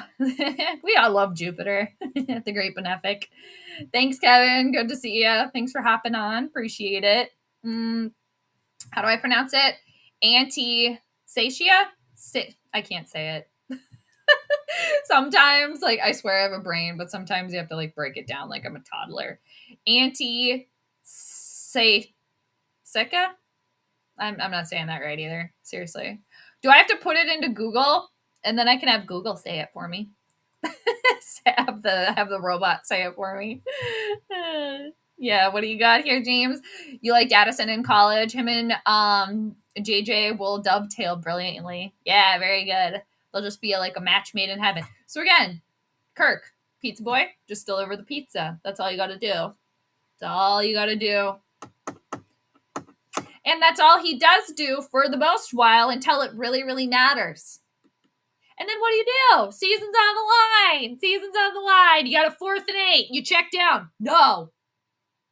We all love Jupiter, the great benefic. Thanks, Kevin. Good to see you. Thanks for hopping on. Appreciate it. How do I pronounce it? Anti-Satia? I can't say it. Sometimes, I swear I have a brain, but sometimes you have to, break it down like I'm a toddler. Anti-Satica? I'm not saying that right either. Seriously. Do I have to put it into Google and then I can have Google say it for me? have the robot say it for me. Yeah, what do you got here, James? You liked Addison in college. Him and JJ will dovetail brilliantly. Yeah, very good. They'll just be a match made in heaven. So again, Kirk, pizza boy, just deliver the pizza. That's all you got to do. That's all you got to do. And that's all he does do for the most while until it really, really matters. And then what do? Season's on the line. You got a 4th and 8. You check down. No.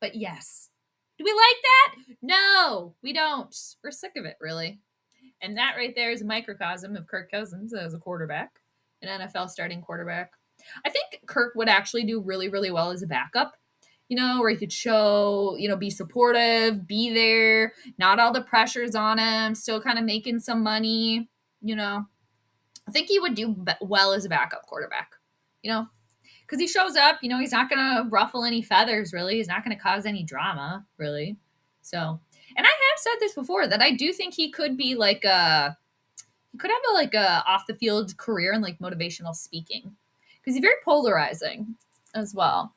But yes. Do we like that? No, we don't. We're sick of it, really. And that right there is a microcosm of Kirk Cousins as a quarterback, an NFL starting quarterback. I think Kirk would actually do really, really well as a backup. where he could show, be supportive, be there, not all the pressures on him, still kind of making some money, I think he would do well as a backup quarterback, because he shows up, he's not going to ruffle any feathers, really. He's not going to cause any drama, really. So, and I have said this before that I do think he could be like he could have a off the field career in like motivational speaking, because he's very polarizing as well.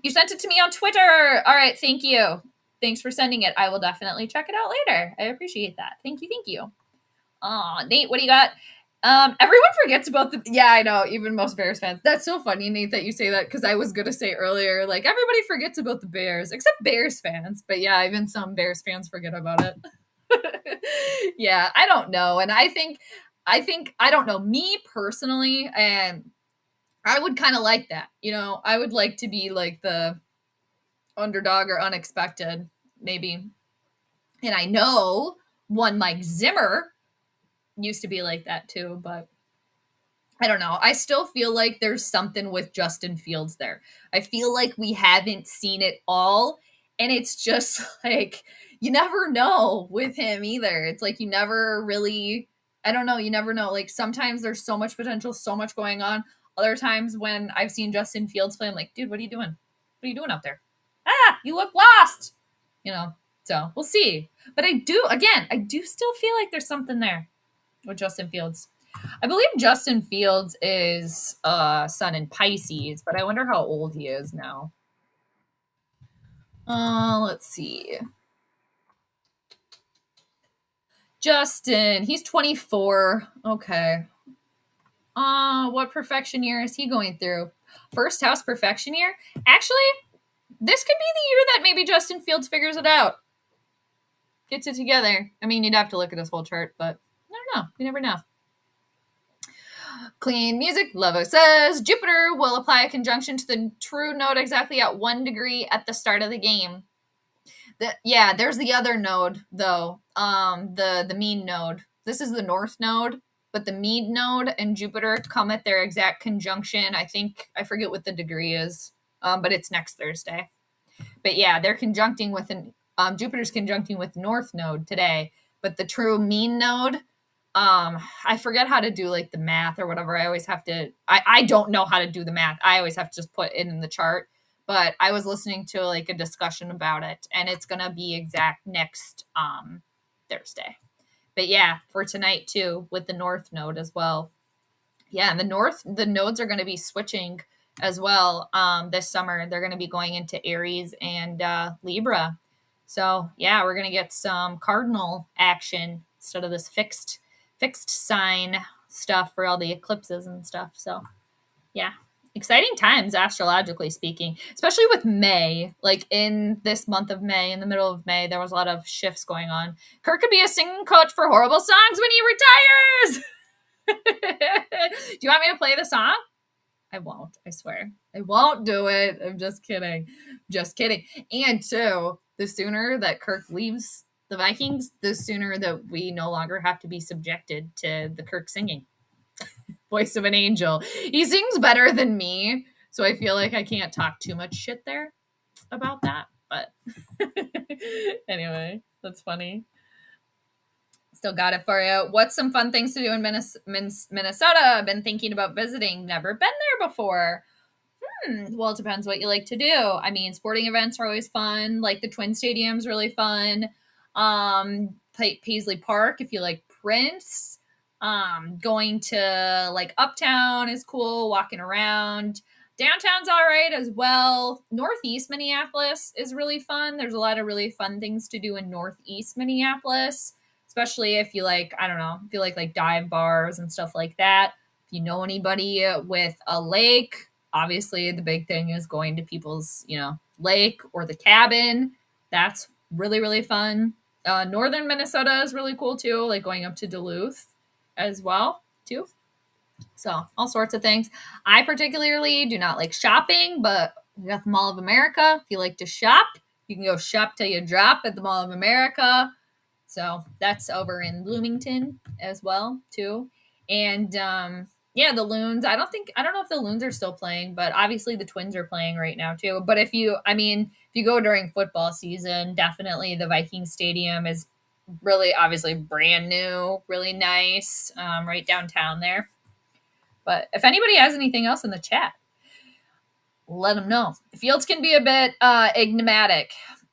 You sent it to me on Twitter. All right, thank you. Thanks for sending it. I will definitely check it out later. I appreciate that. Thank you. Nate, what do you got? Everyone forgets about I know, even most Bears fans. That's so funny, Nate, that you say that, because I was gonna say earlier, like, everybody forgets about the Bears, except Bears fans. But yeah, even some Bears fans forget about it. Yeah, I don't know. And I think, I don't know, me personally, and I would kind of like that. I would like to be like the underdog or unexpected, maybe. And I know one Mike Zimmer used to be like that too, but I don't know. I still feel like there's something with Justin Fields there. I feel like we haven't seen it all. And it's just like, you never know with him either. It's like you never really, I don't know, you never know. Like sometimes there's so much potential, so much going on. Other times when I've seen Justin Fields play, I'm like, dude, what are you doing? What are you doing out there? You look lost. So we'll see. But I do still feel like there's something there with Justin Fields. I believe Justin Fields is sun in Pisces, but I wonder how old he is now. Let's see. Justin, he's 24. Okay. What perfection year is he going through? First house perfection year? Actually, this could be the year that maybe Justin Fields figures it out. Gets it together. I mean, you'd have to look at his whole chart, but I don't know. You never know. Clean music. Lovo says Jupiter will apply a conjunction to the true node exactly at 1 degree at the start of the game. There's the other node though. The mean node. This is the north node, but the mean node and Jupiter come at their exact conjunction. I forget what the degree is, but it's next Thursday. But yeah, they're conjuncting with Jupiter's conjuncting with north node today, but the true mean node. I forget how to do like the math or whatever. I always have to, I don't know how to do the math. I always have to just put it in the chart, but I was listening to like a discussion about it, and it's going to be exact next, Thursday. But yeah, for tonight too, with the north node as well. Yeah. And the nodes are going to be switching as well. This summer, they're going to be going into Aries and, Libra. So yeah, we're going to get some cardinal action instead of this fixed sign stuff for all the eclipses and stuff. So yeah, exciting times astrologically speaking, especially with May. Like in this month of May, in the middle of May, there was a lot of shifts going on. Kirk could be a singing coach for horrible songs when he retires. Do you want me to play the song? I won't. I swear. I won't do it. I'm just kidding. And two, the sooner that Kirk leaves the Vikings, the sooner that we no longer have to be subjected to the Kirk singing. Voice of an angel. He sings better than me, so I feel like I can't talk too much shit there about that. But anyway, that's funny. Still got it for you. What's some fun things to do in Minnesota? I've been thinking about visiting. Never been there before. Well, it depends what you like to do. I mean, sporting events are always fun. Like the Twin Stadium's really fun. Paisley Park, if you like Prince. Going to like Uptown is cool. Walking around. Downtown's all right as well. Northeast Minneapolis is really fun. There's a lot of really fun things to do in Northeast Minneapolis, especially if you like, I don't know, if you like dive bars and stuff like that. If you know anybody with a lake, obviously the big thing is going to people's, lake or the cabin. That's really, really fun. Northern Minnesota is really cool too, like going up to Duluth as well too. So all sorts of things. I particularly do not like shopping, but we got the Mall of America. If you like to shop, you can go shop till you drop at the Mall of America. So that's over in Bloomington as well too. And Yeah, the Loons. I don't know if the Loons are still playing, but obviously the Twins are playing right now too. But if you go during football season, definitely the Vikings Stadium is really obviously brand new, really nice, right downtown there. But if anybody has anything else in the chat, let them know. Fields can be a bit enigmatic.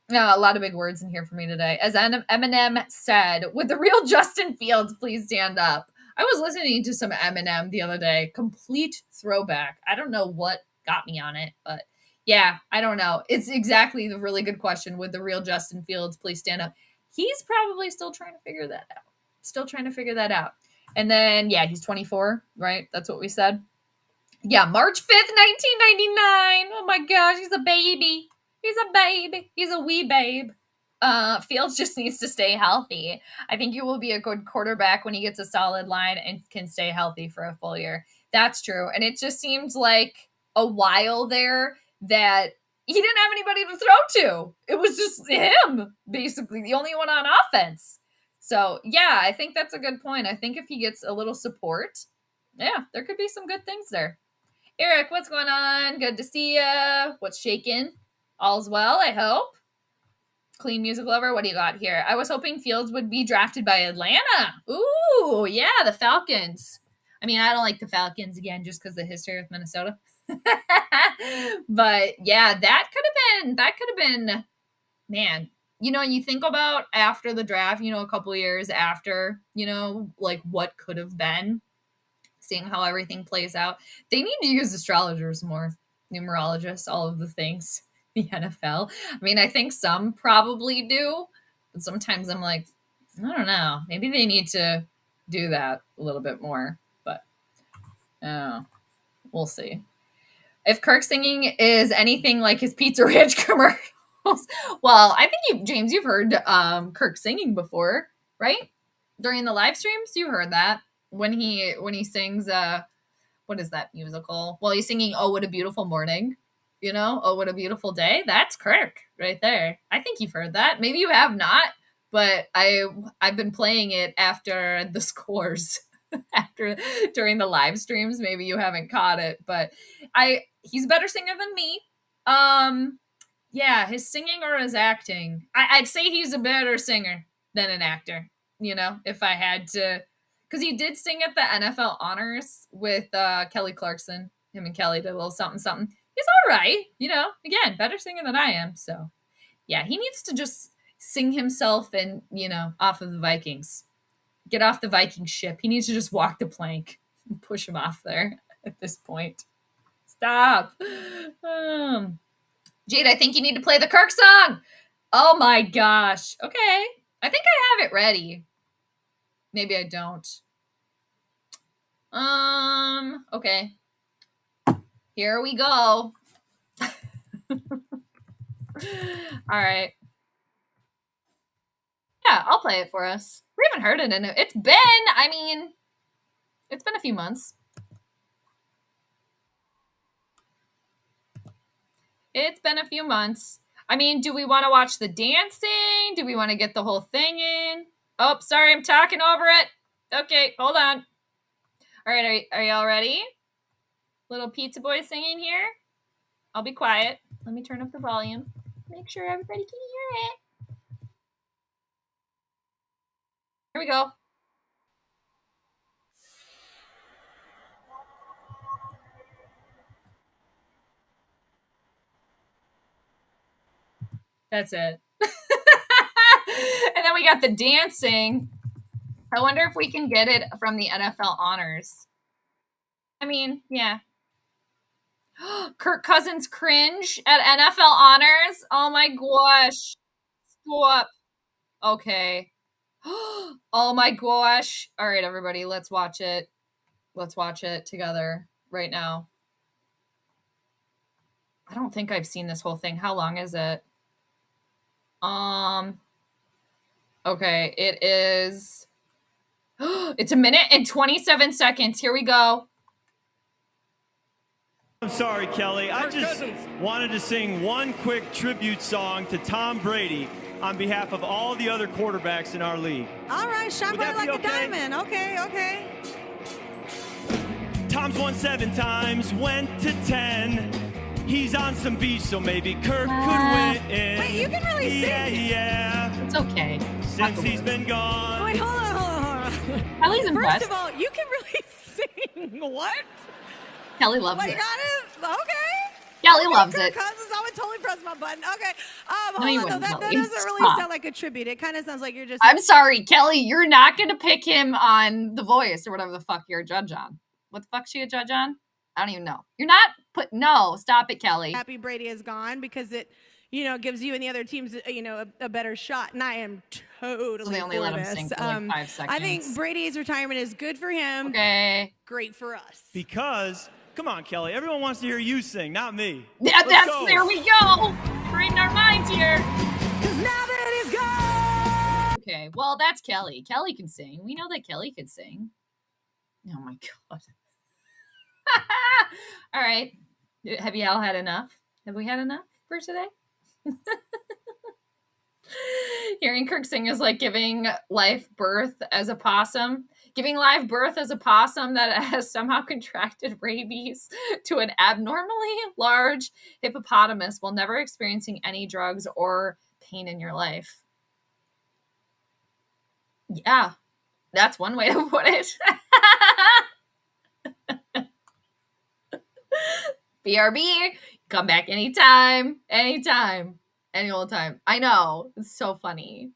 A lot of big words in here for me today. As Eminem said, "Would the real Justin Fields please stand up?" I was listening to some Eminem the other day. Complete throwback. I don't know what got me on it, but yeah, I don't know. It's exactly the really good question. Would the real Justin Fields please stand up? He's probably still trying to figure that out. Still trying to figure that out. And then, yeah, he's 24, right? That's what we said. Yeah, March 5th, 1999. Oh my gosh, he's a baby. He's a baby. He's a wee babe. Fields just needs to stay healthy. I think he will be a good quarterback when he gets a solid line and can stay healthy for a full year. That's true. And it just seems like a while there that he didn't have anybody to throw to. It was just him, basically, the only one on offense. So, yeah, I think that's a good point. I think if he gets a little support, yeah, there could be some good things there. Eric, what's going on? Good to see you. What's shaking? All's well, I hope. Clean music lover, what do you got here? I was hoping Fields would be drafted by Atlanta. Ooh, yeah, the Falcons. I mean, I don't like the Falcons again just because of the history with Minnesota. But yeah, that could have been, man. You know, you think about after the draft, you know, a couple years after, you know, like what could have been, seeing how everything plays out. They need to use astrologers more, numerologists, all of the things. The NFL. I mean, I think some probably do, but sometimes I'm like, I don't know. Maybe they need to do that a little bit more, but we'll see. If Kirk singing is anything like his Pizza Ranch commercials, well, I think James, you've heard Kirk singing before, right? During the live streams, you heard that when he sings what is that musical? Well, he's singing "Oh What a Beautiful Morning," you know, "Oh What a Beautiful Day." That's Kirk right there. I think you've heard that. Maybe you have not, but I've been playing it after the scores, after during the live streams. Maybe you haven't caught it, but he's a better singer than me. Yeah, his singing or his acting. I'd say he's a better singer than an actor. You know, if I had to, because he did sing at the NFL Honors with Kelly Clarkson. Him and Kelly did a little something, something. He's all right, you know. Again, better singer than I am. So, yeah, he needs to just sing himself and, you know, off of the Vikings. Get off the Viking ship. He needs to just walk the plank and push him off there at this point. Stop. Jade, I think you need to play the Kirk song. Oh my gosh. Okay. I think I have it ready. Maybe I don't. Okay. Here we go. All right. Yeah, I'll play it for us. We haven't heard it in it. It's been a few months. It's been a few months. I mean, do we want to watch the dancing? Do we want to get the whole thing in? Oh, sorry, I'm talking over it. Okay, hold on. All right, are y'all ready? Little pizza boy singing here. I'll be quiet. Let me turn up the volume. Make sure everybody can hear it. Here we go. That's it. And then we got the dancing. I wonder if we can get it from the NFL Honors. I mean, yeah. Kirk Cousins cringe at NFL Honors. Oh my gosh. Stop. Okay. Oh my gosh. All right, everybody, let's watch it. Let's watch it together right now. I don't think I've seen this whole thing. How long is it? Okay, it is. It's 1 minute and 27 seconds. Here we go. I'm sorry, Kelly. I just wanted to sing one quick tribute song to Tom Brady on behalf of all the other quarterbacks in our league. All right, shine bright like a diamond. Okay. Rose won 7 times, went to 10. He's on some beach, so maybe Kirk could win. Wait, you can really sing. Yeah. It's okay. Since he's been gone. Wait, hold on. Kelly's impressed. First of all, you can really sing. What? Kelly loves Like, it. okay. Kelly loves Kirk it. Cousins, I would totally press my button. Okay. No, you Hold on, though. wouldn't, That Kelly. doesn't really Stop. sound like a tribute. It kind of sounds like you're just. I'm sorry, Kelly. You're not going to pick him on The Voice or whatever the fuck you're a judge on. What the fuck's she a judge on? I don't even know. You're not no, stop it, Kelly. Happy Brady is gone because it, gives you and the other teams, a better shot. And I am totally So they only for let him this. sing for like 5 seconds. I think Brady's retirement is good for him. Okay. Great for us. Because, come on, Kelly, everyone wants to hear you sing, not me. Yeah, Let's go. there we go. We're in our minds here. 'Cause now that he's gone. Okay, well, that's Kelly. Kelly can sing. We know that Kelly can sing. Oh my God. All right. Have you all had enough? Have we had enough for today? Hearing Kirk sing is like giving life birth as a possum. Giving live birth as a possum that has somehow contracted rabies to an abnormally large hippopotamus while never experiencing any drugs or pain in your life. Yeah, that's one way to put it. BRB, come back anytime, any old time. I know, it's so funny.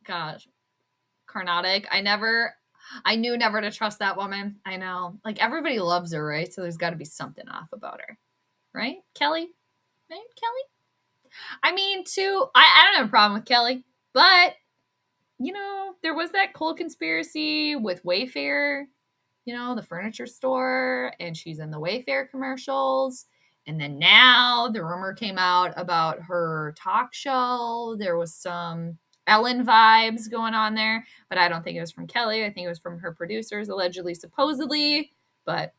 Gosh, Carnatic. I knew never to trust that woman. I know, like everybody loves her, right? So there's got to be something off about her, right? Kelly, right? Kelly. I mean, I don't have a problem with Kelly, but there was that cold conspiracy with Wayfair. The furniture store, and she's in the Wayfair commercials. And then now the rumor came out about her talk show. There was some Ellen vibes going on there, but I don't think it was from Kelly. I think it was from her producers, allegedly, supposedly. But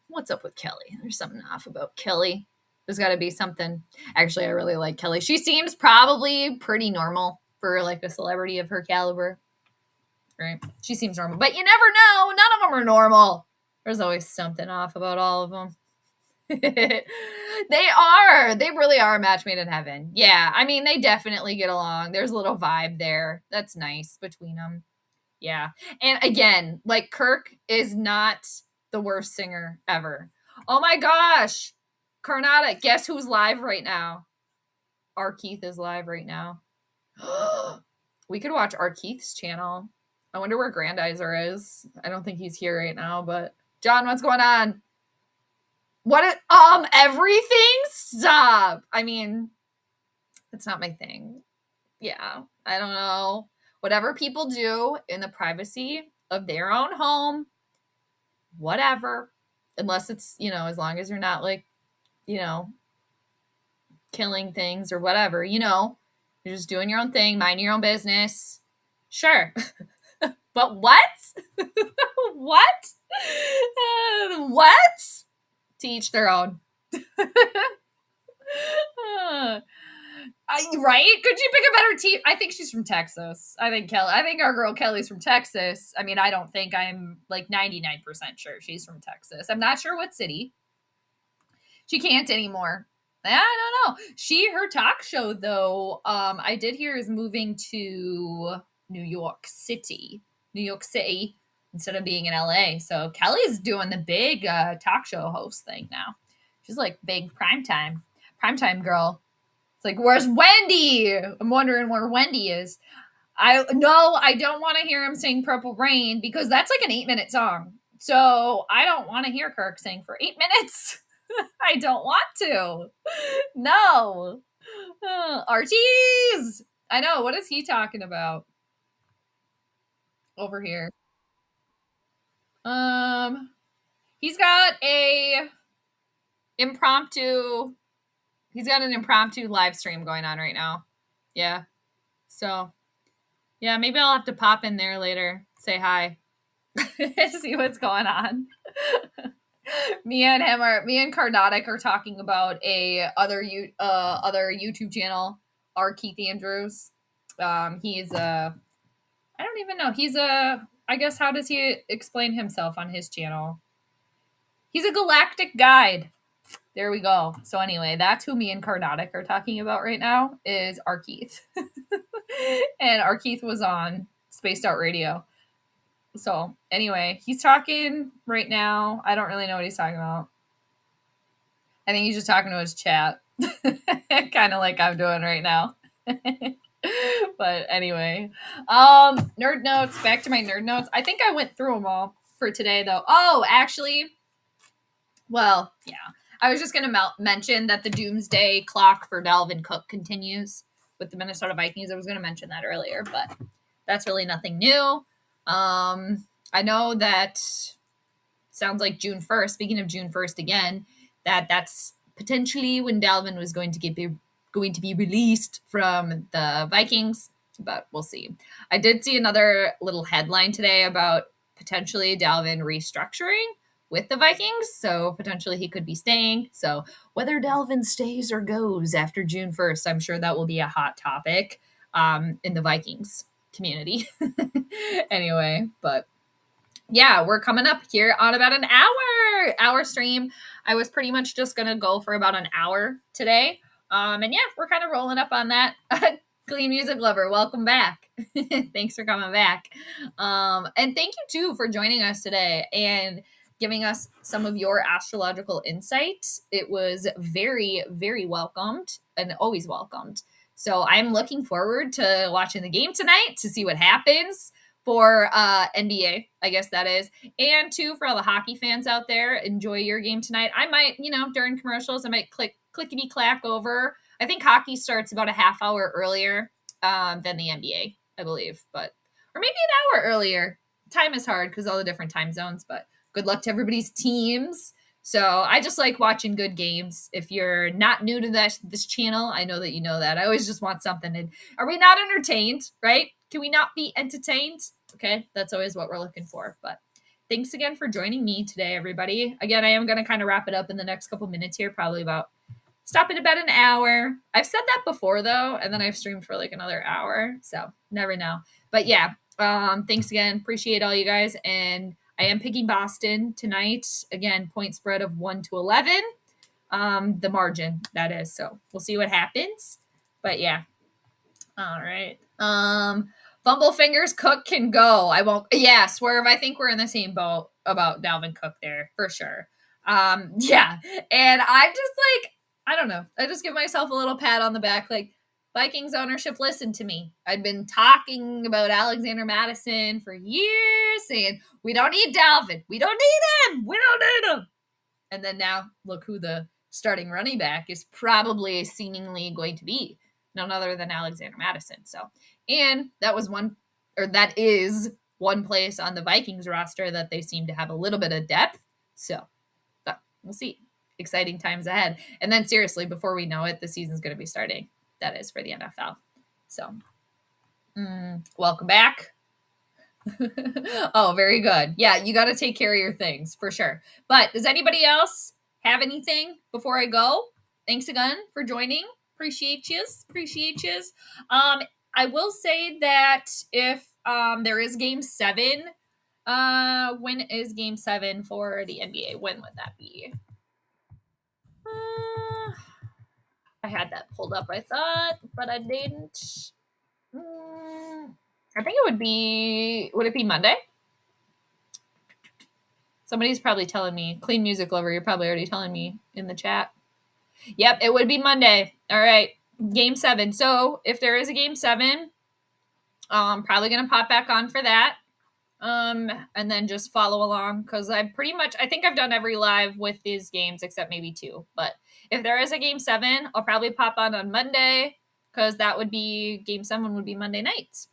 what's up with Kelly? There's something off about Kelly. There's got to be something. Actually, I really like Kelly. She seems probably pretty normal for like a celebrity of her caliber. Right? She seems normal, but you never know. None of them are normal. There's always something off about all of them. They really are a match made in heaven. Yeah, I mean, they definitely get along. There's a little vibe there. That's nice between them. Yeah. And again, like Kirk is not the worst singer ever. Oh my gosh. Carnata, guess who's live right now? R. Keith is live right now. We could watch R. Keith's channel. I wonder where Grandizer is. I don't think he's here right now, but John, what's going on? Everything? Stop. I mean, it's not my thing. Yeah, I don't know. Whatever people do in the privacy of their own home, whatever. Unless it's, as long as you're not like, killing things or whatever, you're just doing your own thing, minding your own business. Sure. But what? What? What? To each their own. Right? Could you pick a better team? I think she's from Texas. I think our girl Kelly's from Texas. I mean, I don't think I'm like 99% sure she's from Texas. I'm not sure what city. She can't anymore. I don't know. Her talk show though, I did hear is moving to New York City instead of being in LA. So Kelly's doing the big talk show host thing now. She's like big primetime girl. It's like, where's Wendy? I'm wondering where Wendy is. I don't want to hear him sing Purple Rain because that's like an 8-minute song. So I don't want to hear Kirk sing for 8 minutes. I don't want to. No. Archie's. I know. What is he talking about? Over here. He's got an impromptu live stream going on right now. Yeah. So, yeah, maybe I'll have to pop in there later, say hi, see what's going on. Me and Carnatic are talking about other YouTube channel, R. Keith Andrews. He's I don't even know. I guess, how does he explain himself on his channel? He's a galactic guide. There we go. So anyway, that's who me and Carnatic are talking about right now is Arkeith. And Arkeith was on Spaced Out Radio. So anyway, he's talking right now. I don't really know what he's talking about. I think he's just talking to his chat. Kind of like I'm doing right now. But anyway, nerd notes, back to my nerd notes. I think I went through them all for today though. Oh, actually, well, yeah. I was just going to mention that the doomsday clock for Dalvin Cook continues with the Minnesota Vikings. I was going to mention that earlier, but that's really nothing new. I know that sounds like June 1st. Speaking of June 1st again, that's potentially when Dalvin was going to be released from the Vikings, but we'll see. I did see another little headline today about potentially Dalvin restructuring with the Vikings, so potentially he could be staying. So whether Dalvin stays or goes after June 1st, I'm sure that will be a hot topic in the Vikings community. Anyway, but yeah, we're coming up here on about an hour stream. I was pretty much just going to go for about an hour today. And yeah, we're kind of rolling up on that. Clean Music Lover, welcome back. Thanks for coming back. And thank you too for joining us today and giving us some of your astrological insights. It was very, very welcomed and always welcomed. So I'm looking forward to watching the game tonight to see what happens for NBA, I guess that is. And too, for all the hockey fans out there, enjoy your game tonight. I might, during commercials, I might clickety clack over. I think hockey starts about a half hour earlier than the NBA, I believe, or maybe an hour earlier. Time is hard because all the different time zones, but good luck to everybody's teams. So I just like watching good games. If you're not new to this channel, I know that you know that. I always just want something. Are we not entertained, right? Can we not be entertained? Okay, that's always what we're looking for. But thanks again for joining me today, everybody. Again, I am going to kind of wrap it up in the next couple minutes here, probably stopping about an hour. I've said that before, though, and then I've streamed for like another hour. So never know. But yeah, thanks again. Appreciate all you guys. And I am picking Boston tonight. Again, point spread of 1-11. The margin, that is. So we'll see what happens. But yeah. All right. Fumble fingers, Cook can go. I won't. Yeah, Swerve. I think we're in the same boat about Dalvin Cook there for sure. Yeah. And I'm just like, I don't know. I just give myself a little pat on the back. Like, Vikings ownership, listen to me. I'd been talking about Alexander Mattison for years, saying, we don't need Dalvin. We don't need him. We don't need him. And then now, look who the starting running back is probably seemingly going to be. None other than Alexander Mattison. So, and that is one place on the Vikings roster that they seem to have a little bit of depth. So, we'll see. Exciting times ahead. And then seriously, before we know it, the season's going to be starting. That is for the NFL. So, welcome back. Oh, very good. Yeah, you got to take care of your things for sure. But does anybody else have anything before I go? Thanks again for joining. Appreciate yous. I will say that if there is game 7, when is game 7 for the NBA? When would that be? I had that pulled up, I thought, but I didn't. I think it would it be Monday? Somebody's probably telling me. Clean Music Lover, you're probably already telling me in the chat. Yep, it would be Monday. All right, game 7. So if there is a game 7, probably going to pop back on for that. And then just follow along because I think I've done every live with these games except maybe 2. But if there is a game 7, I'll probably pop on Monday because that would be game 7 would be Monday nights.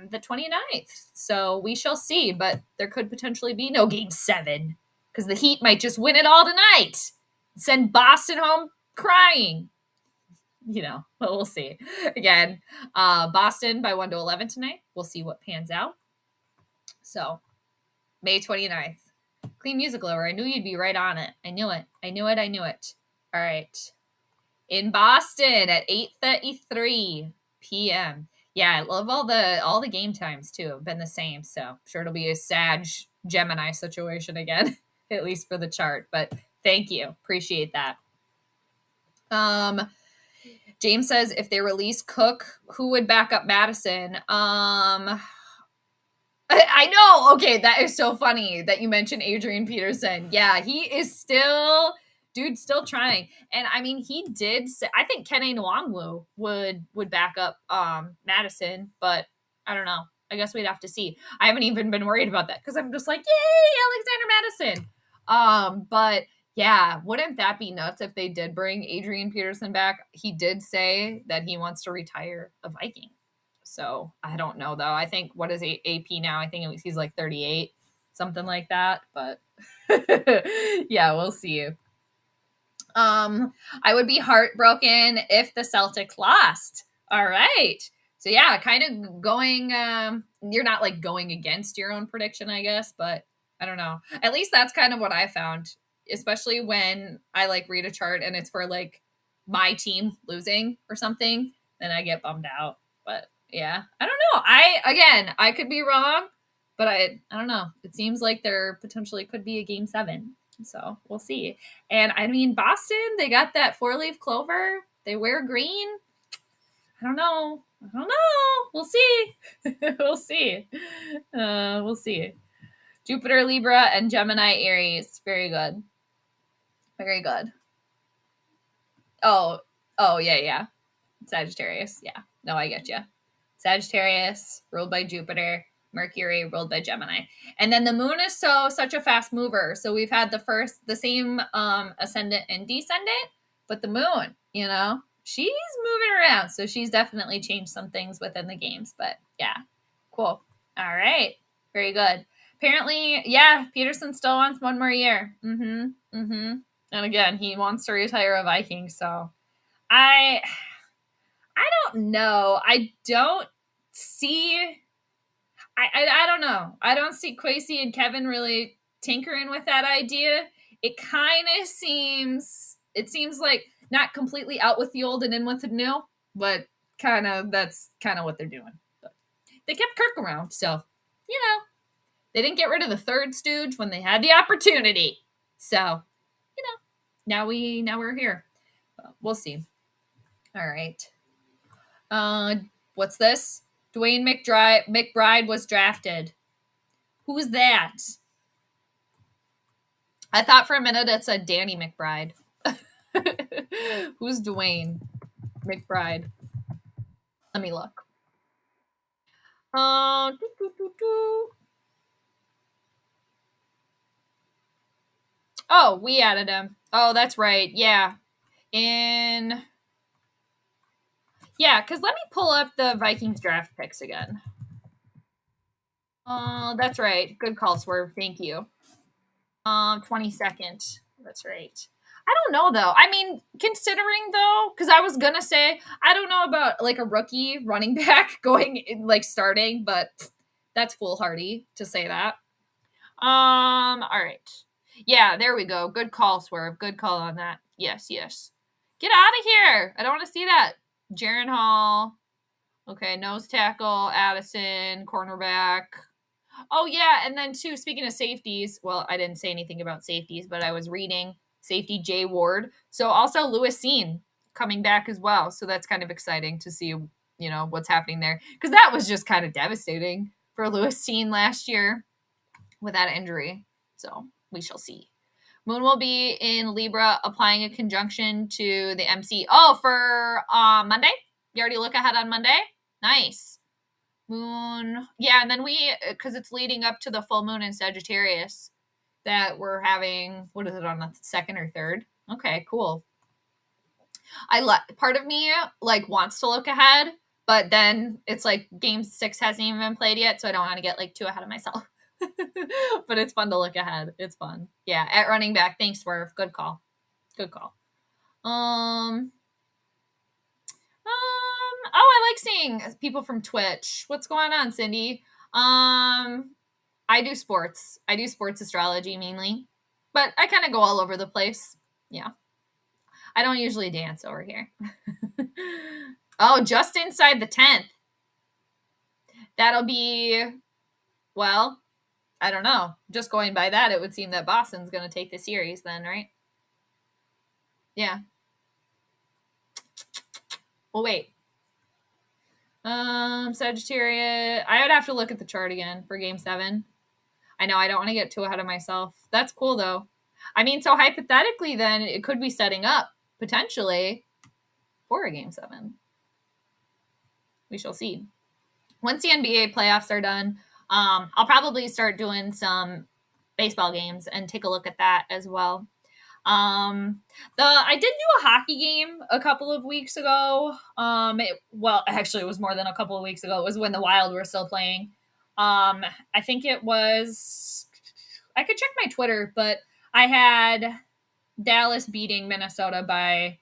The 29th. So we shall see, but there could potentially be no game 7 because the Heat might just win it all tonight. Send Boston home crying. But we'll see. Again, Boston by 1-11 tonight. We'll see what pans out. So, May 29th. Clean Music Lover. I knew you'd be right on it. I knew it. All right. In Boston at 8:33 p.m. Yeah, I love all the game times too. Have been the same. So, I'm sure it'll be a Sag Gemini situation again. at least for the chart. But thank you. Appreciate that. James says if they release Cook, who would back up Madison? I know. Okay, that is so funny that you mentioned Adrian Peterson. Yeah, he is still, dude, still trying. And I mean, he did say, I think Kene Nwangwu would back up Madison, but I don't know. I guess we'd have to see. I haven't even been worried about that because I'm just like, yay, Alexander Madison. But yeah, wouldn't that be nuts if they did bring Adrian Peterson back? He did say that he wants to retire a Viking. So I don't know though. I think what is AP now? I think he's like 38, something like that. But yeah, we'll see. I would be heartbroken if the Celtics lost. All right. So yeah, kind of going. You're not like going against your own prediction, I guess, but I don't know. At least that's kind of what I found, especially when I like read a chart and it's for like my team losing or something, then I get bummed out. But yeah, I don't know. I could be wrong, but I don't know. It seems like there potentially could be a game 7. So we'll see. And I mean, Boston, they got that 4-leaf clover. They wear green. I don't know. We'll see. We'll see. We'll see. Jupiter, Libra, and Gemini, Aries. Very good. Very good. Oh, yeah. Sagittarius. Yeah. No, I get you. Sagittarius, ruled by Jupiter. Mercury, ruled by Gemini. And then the moon is such a fast mover. So we've had the same ascendant and descendant, but the moon, she's moving around. So she's definitely changed some things within the games. But yeah, cool. All right. Very good. Apparently, yeah, Peterson still wants one more year. And again, he wants to retire a Viking. So I don't know. I don't see. I don't know. I don't see Quasi and Kevin really tinkering with that idea. It kind of seems. It seems like not completely out with the old and in with the new, but that's kind of what they're doing. But they kept Kirk around, so they didn't get rid of the third stooge when they had the opportunity. So now we're here. But we'll see. All right. What's this? Dwayne McBride was drafted. Who's that? I thought for a minute it said Danny McBride. Who's Dwayne McBride? Let me look. Oh, we added him. Oh, that's right. Yeah. Because let me pull up the Vikings draft picks again. Oh, that's right. Good call, Swerve. Thank you. 22nd. That's right. I don't know though. I mean, considering though, because I was gonna say I don't know about like a rookie running back going like starting, but that's foolhardy to say that. All right. Yeah, there we go. Good call, Swerve. Good call on that. Yes. Get out of here. I don't want to see that. Jaron Hall. Okay, nose tackle, Addison, cornerback. Oh, yeah, and then, too, speaking of safeties, well, I didn't say anything about safeties, but I was reading safety Jay Ward. So, also Lewis Seen coming back as well. So, that's kind of exciting to see, what's happening there. Because that was just kind of devastating for Lewis Seen last year with that injury. So, we shall see. Moon will be in Libra applying a conjunction to the MC. Oh, for Monday? You already look ahead on Monday? Nice. Moon. Yeah, and then because it's leading up to the full moon in Sagittarius that we're having, what is it, on the 2nd or 3rd? Okay, cool. Part of me like wants to look ahead, but then it's like game 6 hasn't even been played yet, so I don't want to get like too ahead of myself. But it's fun to look ahead. It's fun. Yeah, at running back. Thanks, Swerve. Good call. I like seeing people from Twitch. What's going on, Cindy? I do sports. I do sports astrology mainly, but I kind of go all over the place. Yeah. I don't usually dance over here. Oh, just inside the 10th. That'll be, well, I don't know. Just going by that, it would seem that Boston's going to take the series then, right? Yeah. Well, wait. Sagittarius. I would have to look at the chart again for game 7. I know I don't want to get too ahead of myself. That's cool though. I mean, so hypothetically, then it could be setting up potentially for a game 7. We shall see. Once the NBA playoffs are done, I'll probably start doing some baseball games and take a look at that as well. I did do a hockey game a couple of weeks ago. Actually, it was more than a couple of weeks ago. It was when the Wild were still playing. I think it was. I could check my Twitter, but I had Dallas beating Minnesota by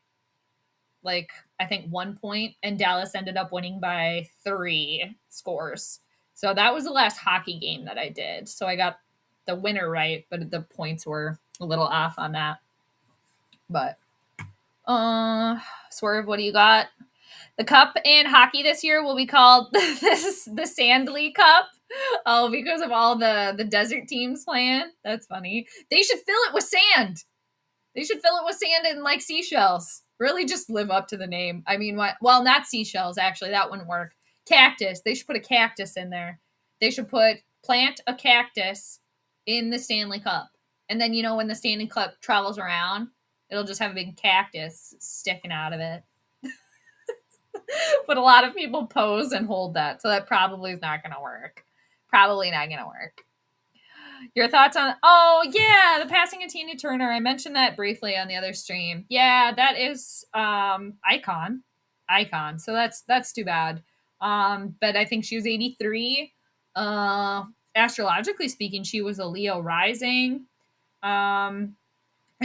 I think 1 point, and Dallas ended up winning by 3 scores. So that was the last hockey game that I did. So I got the winner right, but the points were a little off on that. But Swerve, what do you got? The cup in hockey this year will be called the Sandley Cup. Oh, because of all the desert teams playing. That's funny. They should fill it with sand. They should fill it with sand and seashells. Really just live up to the name. I mean, what? Well, not seashells, actually. That wouldn't work. Cactus. They should put a cactus in there. They should plant a cactus in the Stanley Cup. And then, when the Stanley Cup travels around, it'll just have a big cactus sticking out of it. But a lot of people pose and hold that. So that probably is not going to work. Probably not going to work. Your thoughts on, the passing of Tina Turner. I mentioned that briefly on the other stream. Yeah, that is icon. So that's too bad. But I think she was 83. Astrologically speaking, she was a Leo rising. And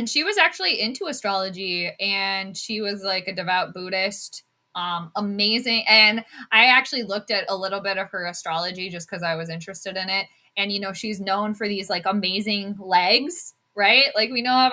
she was actually into astrology, and she was a devout Buddhist. Amazing. And I actually looked at a little bit of her astrology just because I was interested in it. And, she's known for these amazing legs, right? We know of,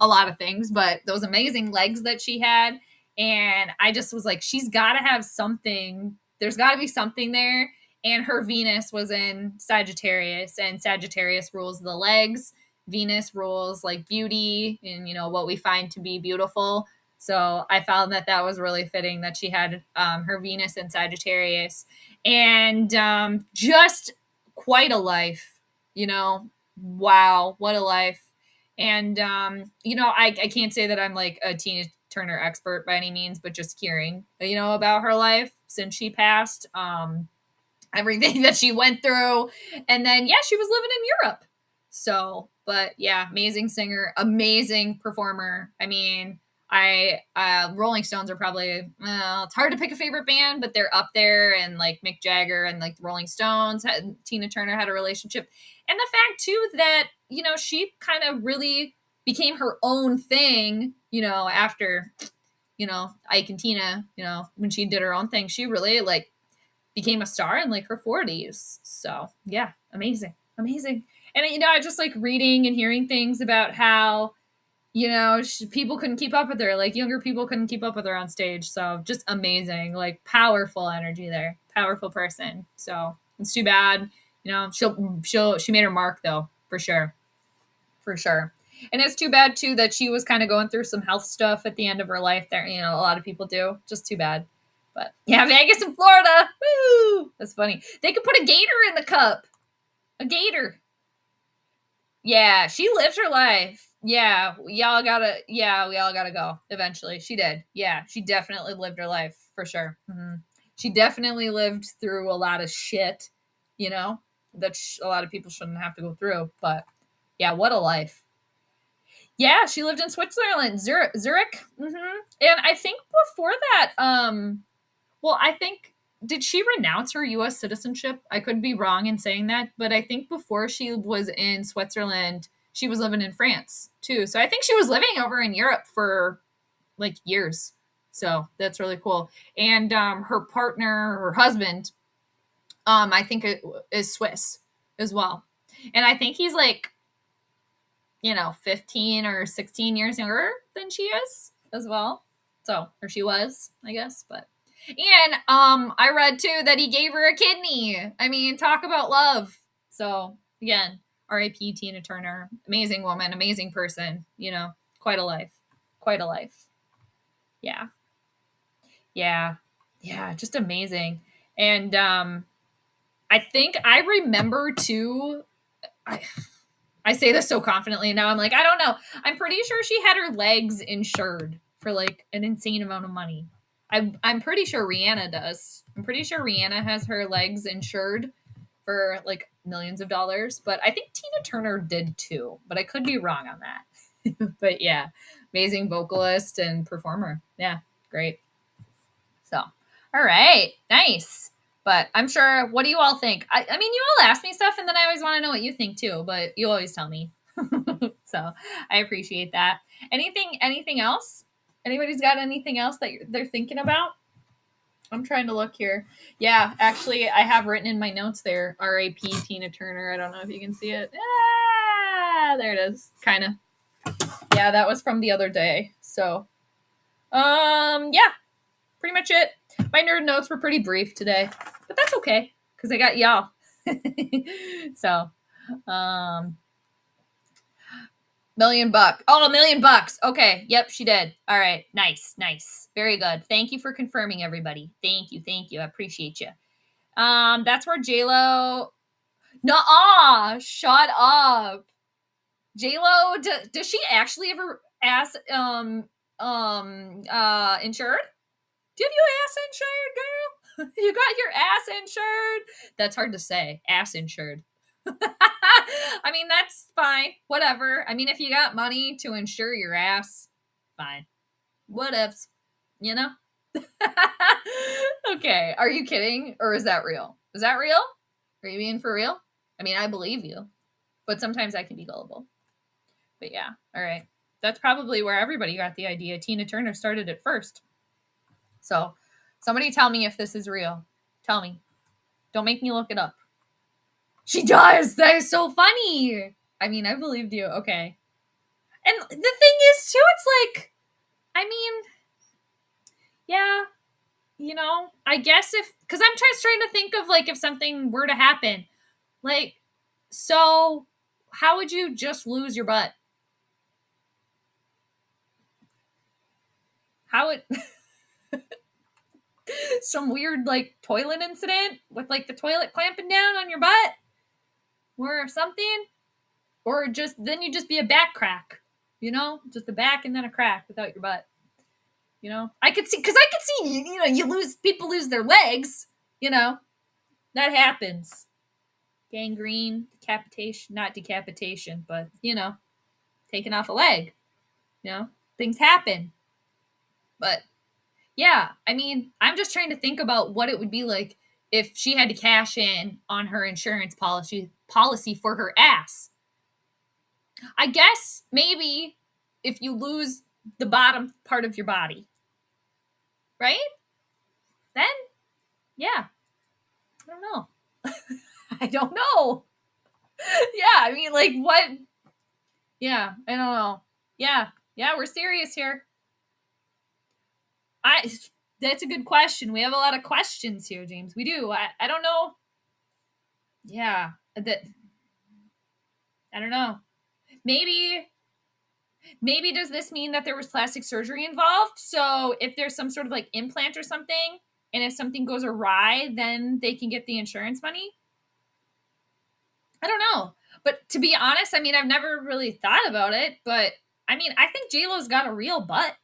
a lot of things, but those amazing legs that she had. And I just was she's got to have something. There's got to be something there. And her Venus was in Sagittarius, and Sagittarius rules the legs. Venus rules beauty and, what we find to be beautiful. So I found that was really fitting that she had her Venus in Sagittarius, and just quite a life, wow, what a life. And, I can't say that I'm a Tina Turner expert by any means, but just hearing, about her life since she passed, everything that she went through. And then, she was living in Europe. So, but yeah, amazing singer, amazing performer. Rolling Stones are probably, it's hard to pick a favorite band, but they're up there. And Mick Jagger and the Rolling Stones, Tina Turner had a relationship. And the fact too that, she kind of really became her own thing, after, Ike and Tina, when she did her own thing, she really became a star in her 40s. So yeah, amazing. And, I just reading and hearing things about how, people couldn't keep up with her. Younger people couldn't keep up with her on stage. So just amazing, powerful energy there. Powerful person. So it's too bad. She made her mark though, for sure. And it's too bad too that she was kind of going through some health stuff at the end of her life there. A lot of people do. Just too bad. But yeah, Vegas and Florida. Woo! That's funny. They could put a gator in the cup. A gator. Yeah, she lived her life. Yeah, we all gotta go eventually. She did. Yeah, she definitely lived her life for sure. Mm-hmm. She definitely lived through a lot of shit, that a lot of people shouldn't have to go through. But yeah, what a life. Yeah, she lived in Switzerland, Zurich. Mm-hmm. And I think before that, I think, did she renounce her U.S. citizenship? I could be wrong in saying that, but I think before she was in Switzerland, she was living in France too. So I think she was living over in Europe for years. So that's really cool. And her partner, her husband, I think it is Swiss as well. And I think he's 15 or 16 years younger than she is as well. So, or she was, I guess, but. And I read too that he gave her a kidney. Talk about love. So Again, R.I.P. Tina Turner. Amazing woman, amazing person. Quite a life. Quite a life. Yeah. Yeah. Yeah. Just amazing. And I think I remember too. I say this so confidently now. I'm like, I don't know. I'm pretty sure she had her legs insured for like an insane amount of money. I'm pretty sure Rihanna does. I'm pretty sure Rihanna has her legs insured for like millions of dollars. But I think Tina Turner did too. But I could be wrong on that. But yeah, amazing vocalist and performer. Yeah, great. So, all right, nice. But I'm sure, what do you all think? I mean, you all ask me stuff, and then I always want to know what you think too, but you always tell me. So I appreciate that. Anything else? Anybody's got anything else that they're thinking about? I'm trying to look here. Yeah, actually, I have written in my notes there, R.A.P. Tina Turner. I don't know if you can see it. Ah, there it is. Kind of. Yeah, that was from the other day. So, yeah, pretty much it. My nerd notes were pretty brief today, but that's okay because I got y'all. So, $1,000,000. Oh, $1,000,000. Okay. Yep, she did. All right. Nice. Nice. Very good. Thank you for confirming, everybody. Thank you. Thank you. I appreciate you. That's where JLo. Nuh-uh. Shut up. JLo, does she actually ever ask insured? Do you have your ass insured, girl? You got your ass insured? That's hard to say. Ass insured. I mean, that's fine. Whatever. I mean, if you got money to insure your ass, fine. What ifs, you know? Okay. Are you kidding? Or is that real? Is that real? Are you being for real? I mean, I believe you, but sometimes I can be gullible. But yeah. All right. That's probably where everybody got the idea. Tina Turner started it first. So somebody tell me if this is real. Tell me. Don't make me look it up. She does. That is so funny. I mean, I believed you. Okay. And the thing is, too, it's like, I mean, yeah, I guess because I'm just trying to think of like if something were to happen. Like, so how would you just lose your butt? How would some weird like toilet incident with like the toilet clamping down on your butt or something? Or then you just be a back crack, just a back and then a crack without your butt. I could see, people lose their legs, that happens. Gangrene, decapitation, not decapitation, but, taking off a leg, things happen. But yeah, I mean, I'm just trying to think about what it would be like if she had to cash in on her insurance policy for her ass. I guess maybe if you lose the bottom part of your body, right? Then, yeah, I don't know. I don't know. Yeah, I mean, like, what? Yeah, I don't know. Yeah, we're serious here. That's a good question. We have a lot of questions here, James. We do. I don't know. Yeah, I don't know. Maybe does this mean that there was plastic surgery involved? So if there's some sort of like implant or something, and if something goes awry, then they can get the insurance money? I don't know. But to be honest, I mean, I've never really thought about it, but I mean, I think JLo's got a real butt.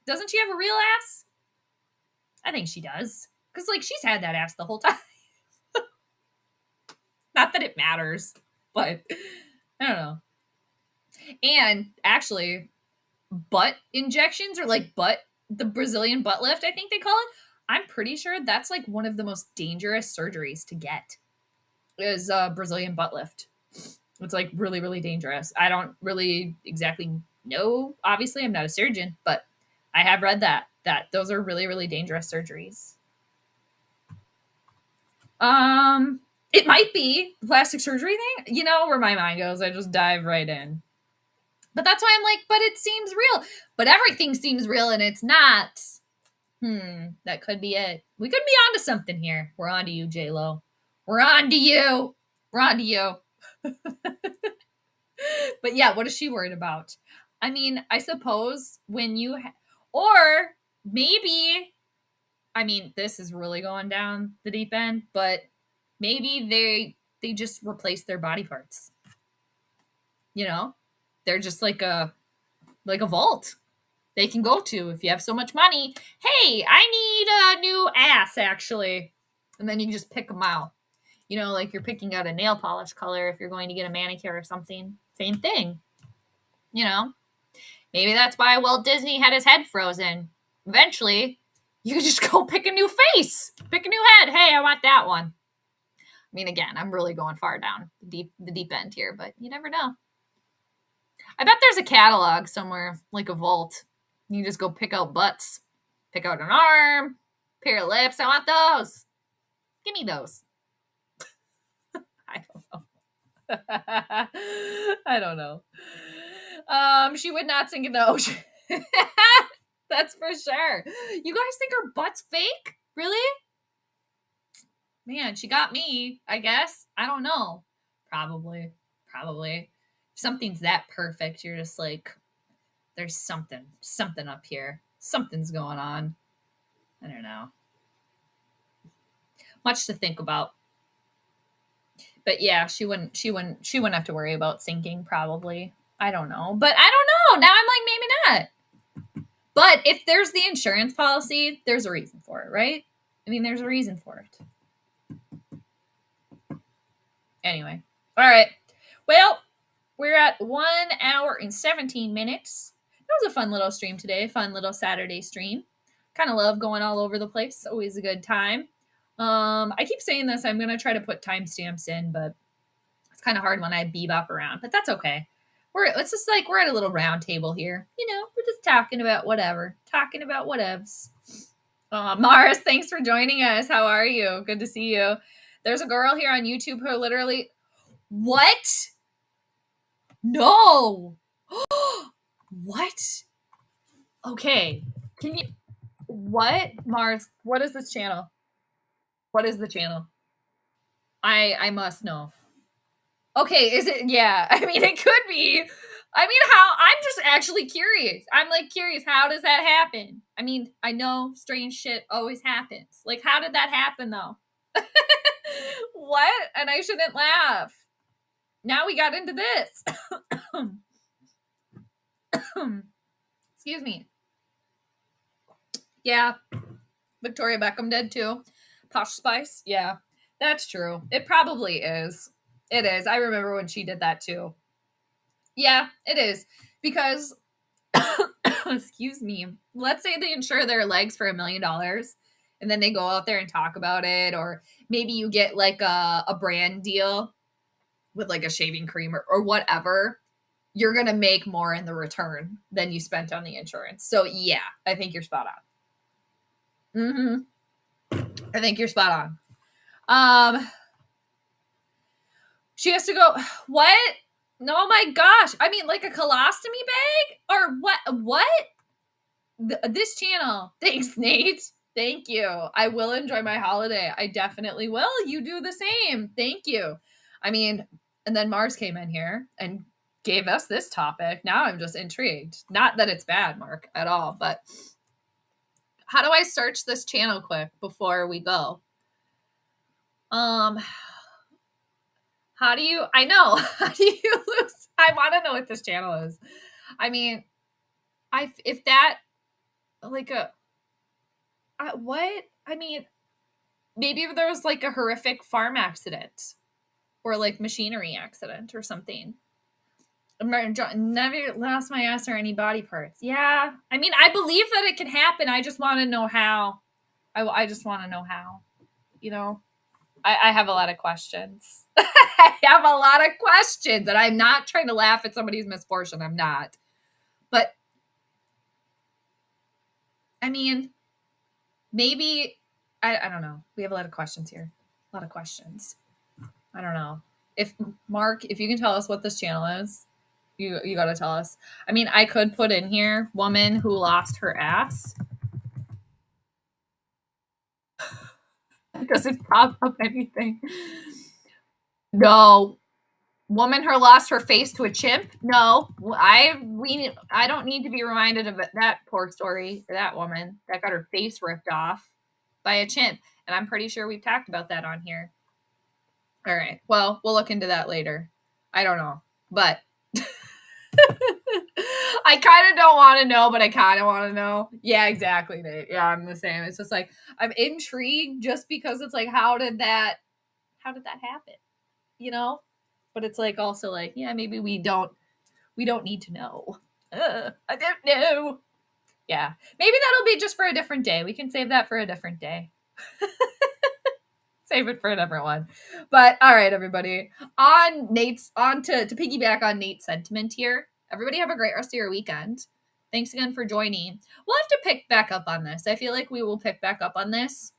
Doesn't she have a real ass? I think she does. Because, like, she's had that ass the whole time. Not that it matters, but I don't know. And actually, butt injections or like the Brazilian butt lift, I think they call it. I'm pretty sure that's like one of the most dangerous surgeries to get is a Brazilian butt lift. It's like really, really dangerous. I don't really exactly know. Obviously, I'm not a surgeon, but I have read that those are really, really dangerous surgeries. It might be the plastic surgery thing. You know where my mind goes. I just dive right in. But that's why I'm like, but it seems real. But everything seems real and it's not. That could be it. We could be onto something here. We're onto you, JLo. We're onto you. We're onto you. But yeah, what is she worried about? I mean, I suppose when you, or maybe, I mean, this is really going down the deep end, but maybe they just replace their body parts. You know, they're just like a vault they can go to if you have so much money. Hey, I need a new ass actually, and then you can just pick them out. You know, like you're picking out a nail polish color if you're going to get a manicure or something. Same thing. You know, maybe that's why Walt Disney had his head frozen. Eventually, you could just go pick a new face, pick a new head. Hey, I want that one. I mean, again, I'm really going far down the deep end here, but you never know. I bet there's a catalog somewhere, like a vault. You just go pick out butts, pick out an arm, pair of lips. I want those. Give me those. I don't know. I don't know. She would not sink in the ocean. That's for sure. You guys think her butt's fake? Really? Man, she got me, I guess. I don't know. Probably. If something's that perfect, you're just like, there's something up here. Something's going on. I don't know. Much to think about. But yeah, she wouldn't have to worry about sinking probably. I don't know. But I don't know. Now I'm like, maybe not. But if there's the insurance policy, there's a reason for it, right? I mean, there's a reason for it. Anyway. All right. Well, we're at 1 hour and 17 minutes. That was a fun little stream today. Fun little Saturday stream. Kind of love going all over the place. Always a good time. I keep saying this. I'm going to try to put timestamps in, but it's kind of hard when I bebop around. But that's okay. It's just like we're at a little round table here. You know, we're just talking about whatever. Talking about whatevs. Mars, thanks for joining us. How are you? Good to see you. There's a girl here on YouTube who literally... What? No. What? Okay. Can you... What? Mars, what is this channel? What is the channel? I must know. Okay, is it? Yeah, I mean, it could be. I mean, how? I'm just actually curious. I'm like curious. How does that happen? I mean, I know strange shit always happens. Like, how did that happen though? What? And I shouldn't laugh. Now we got into this. Excuse me. Yeah. Victoria Beckham dead too. Posh Spice. Yeah, that's true. It probably is. It is. I remember when she did that too. Yeah, it is. Because, excuse me, let's say they insure their legs for $1 million and then they go out there and talk about it. Or maybe you get like a brand deal with like a shaving cream or whatever. You're going to make more in the return than you spent on the insurance. So yeah, I think you're spot on. I think you're spot on. She has to go, what? Oh my gosh. I mean, like a colostomy bag? Or what? This channel. Thanks, Nate. Thank you. I will enjoy my holiday. I definitely will. You do the same. Thank you. I mean, and then Mars came in here and gave us this topic. Now I'm just intrigued. Not that it's bad, Mark, at all, but how do I search this channel quick before we go? How do you, I know, how do you lose? I want to know what this channel is. I mean, if that, like what? I mean, maybe if there was like a horrific farm accident or like machinery accident or something. Never lost my ass or any body parts. Yeah. I mean, I believe that it can happen. I just want to know how. I just want to know how, you know? I have a lot of questions. I have a lot of questions, and I'm not trying to laugh at somebody's misfortune. I'm not. But, I mean, maybe, I don't know. We have a lot of questions here. A lot of questions. I don't know. Mark, if you can tell us what this channel is, you got to tell us. I mean, I could put in here, woman who lost her ass. Does it pop up anything? No. woman who lost her face to a chimp. No, I don't need to be reminded of that poor story for that woman that got her face ripped off by a chimp. And I'm pretty sure we've talked about that on here. All right. Well, we'll look into that later. I don't know. But I kind of don't want to know, but I kind of want to know. Yeah, exactly, Nate. Yeah, I'm the same. It's just like I'm intrigued just because it's like how did that happen? You know? But it's like also like, yeah, maybe we don't need to know. I don't know. Yeah. Maybe that'll be just for a different day. We can save that for a different day. Save it for a different one. But all right, everybody. On to piggyback on Nate's sentiment here. Everybody have a great rest of your weekend. Thanks again for joining. We'll have to pick back up on this. I feel like we will pick back up on this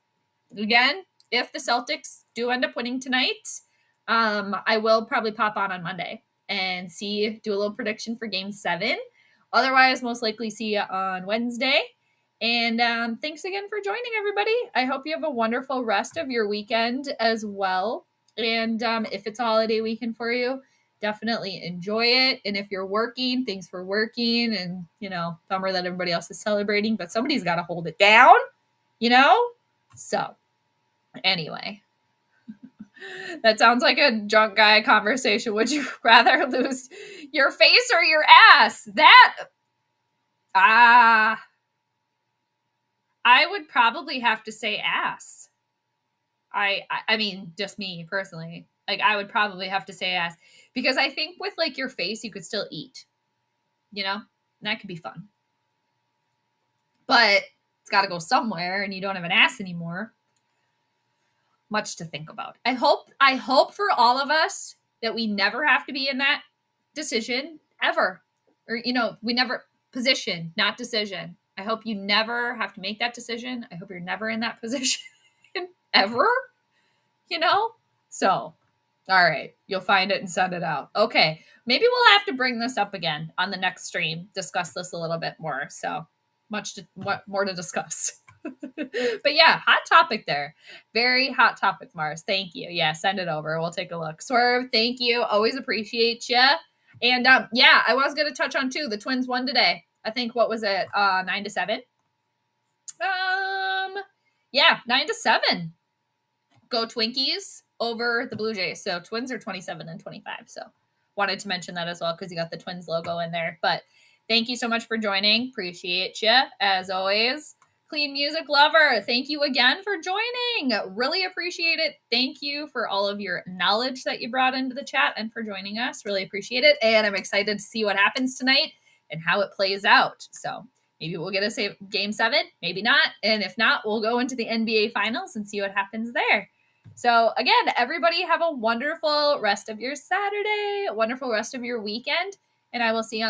again if the Celtics do end up winning tonight. I will probably pop on Monday and do a little prediction for Game 7. Otherwise, most likely see you on Wednesday. And thanks again for joining, everybody. I hope you have a wonderful rest of your weekend as well. And if it's a holiday weekend for you, definitely enjoy it. And if you're working, thanks for working. And, bummer that everybody else is celebrating, but somebody's got to hold it down, So, anyway, that sounds like a drunk guy conversation. Would you rather lose your face or your ass? I would probably have to say ass. I mean, just me personally. Like, I would probably have to say ass because I think with like your face, you could still eat, and that could be fun. But it's got to go somewhere, and you don't have an ass anymore. Much to think about. I hope for all of us that we never have to be in that decision ever, or we never position, not decision. I hope you never have to make that decision. I hope you're never in that position ever, So, all right, you'll find it and send it out. Okay, maybe we'll have to bring this up again on the next stream, discuss this a little bit more. So, more to discuss. But yeah, hot topic there. Very hot topic, Mars. Thank you. Yeah, send it over. We'll take a look. Swerve, thank you. Always appreciate you. And yeah, I was going to touch on too. The Twins won today. I think, what was it? 9-7. Yeah, 9-7. Go Twinkies over the Blue Jays. So Twins are 27-25. So wanted to mention that as well because you got the Twins logo in there. But thank you so much for joining. Appreciate you as always. Clean Music Lover, thank you again for joining. Really appreciate it. Thank you for all of your knowledge that you brought into the chat and for joining us. Really appreciate it. And I'm excited to see what happens tonight and how it plays out. So maybe we'll get a Game 7, maybe not. And if not, we'll go into the NBA Finals and see what happens there. So again, everybody have a wonderful rest of your Saturday, a wonderful rest of your weekend, and I will see you on the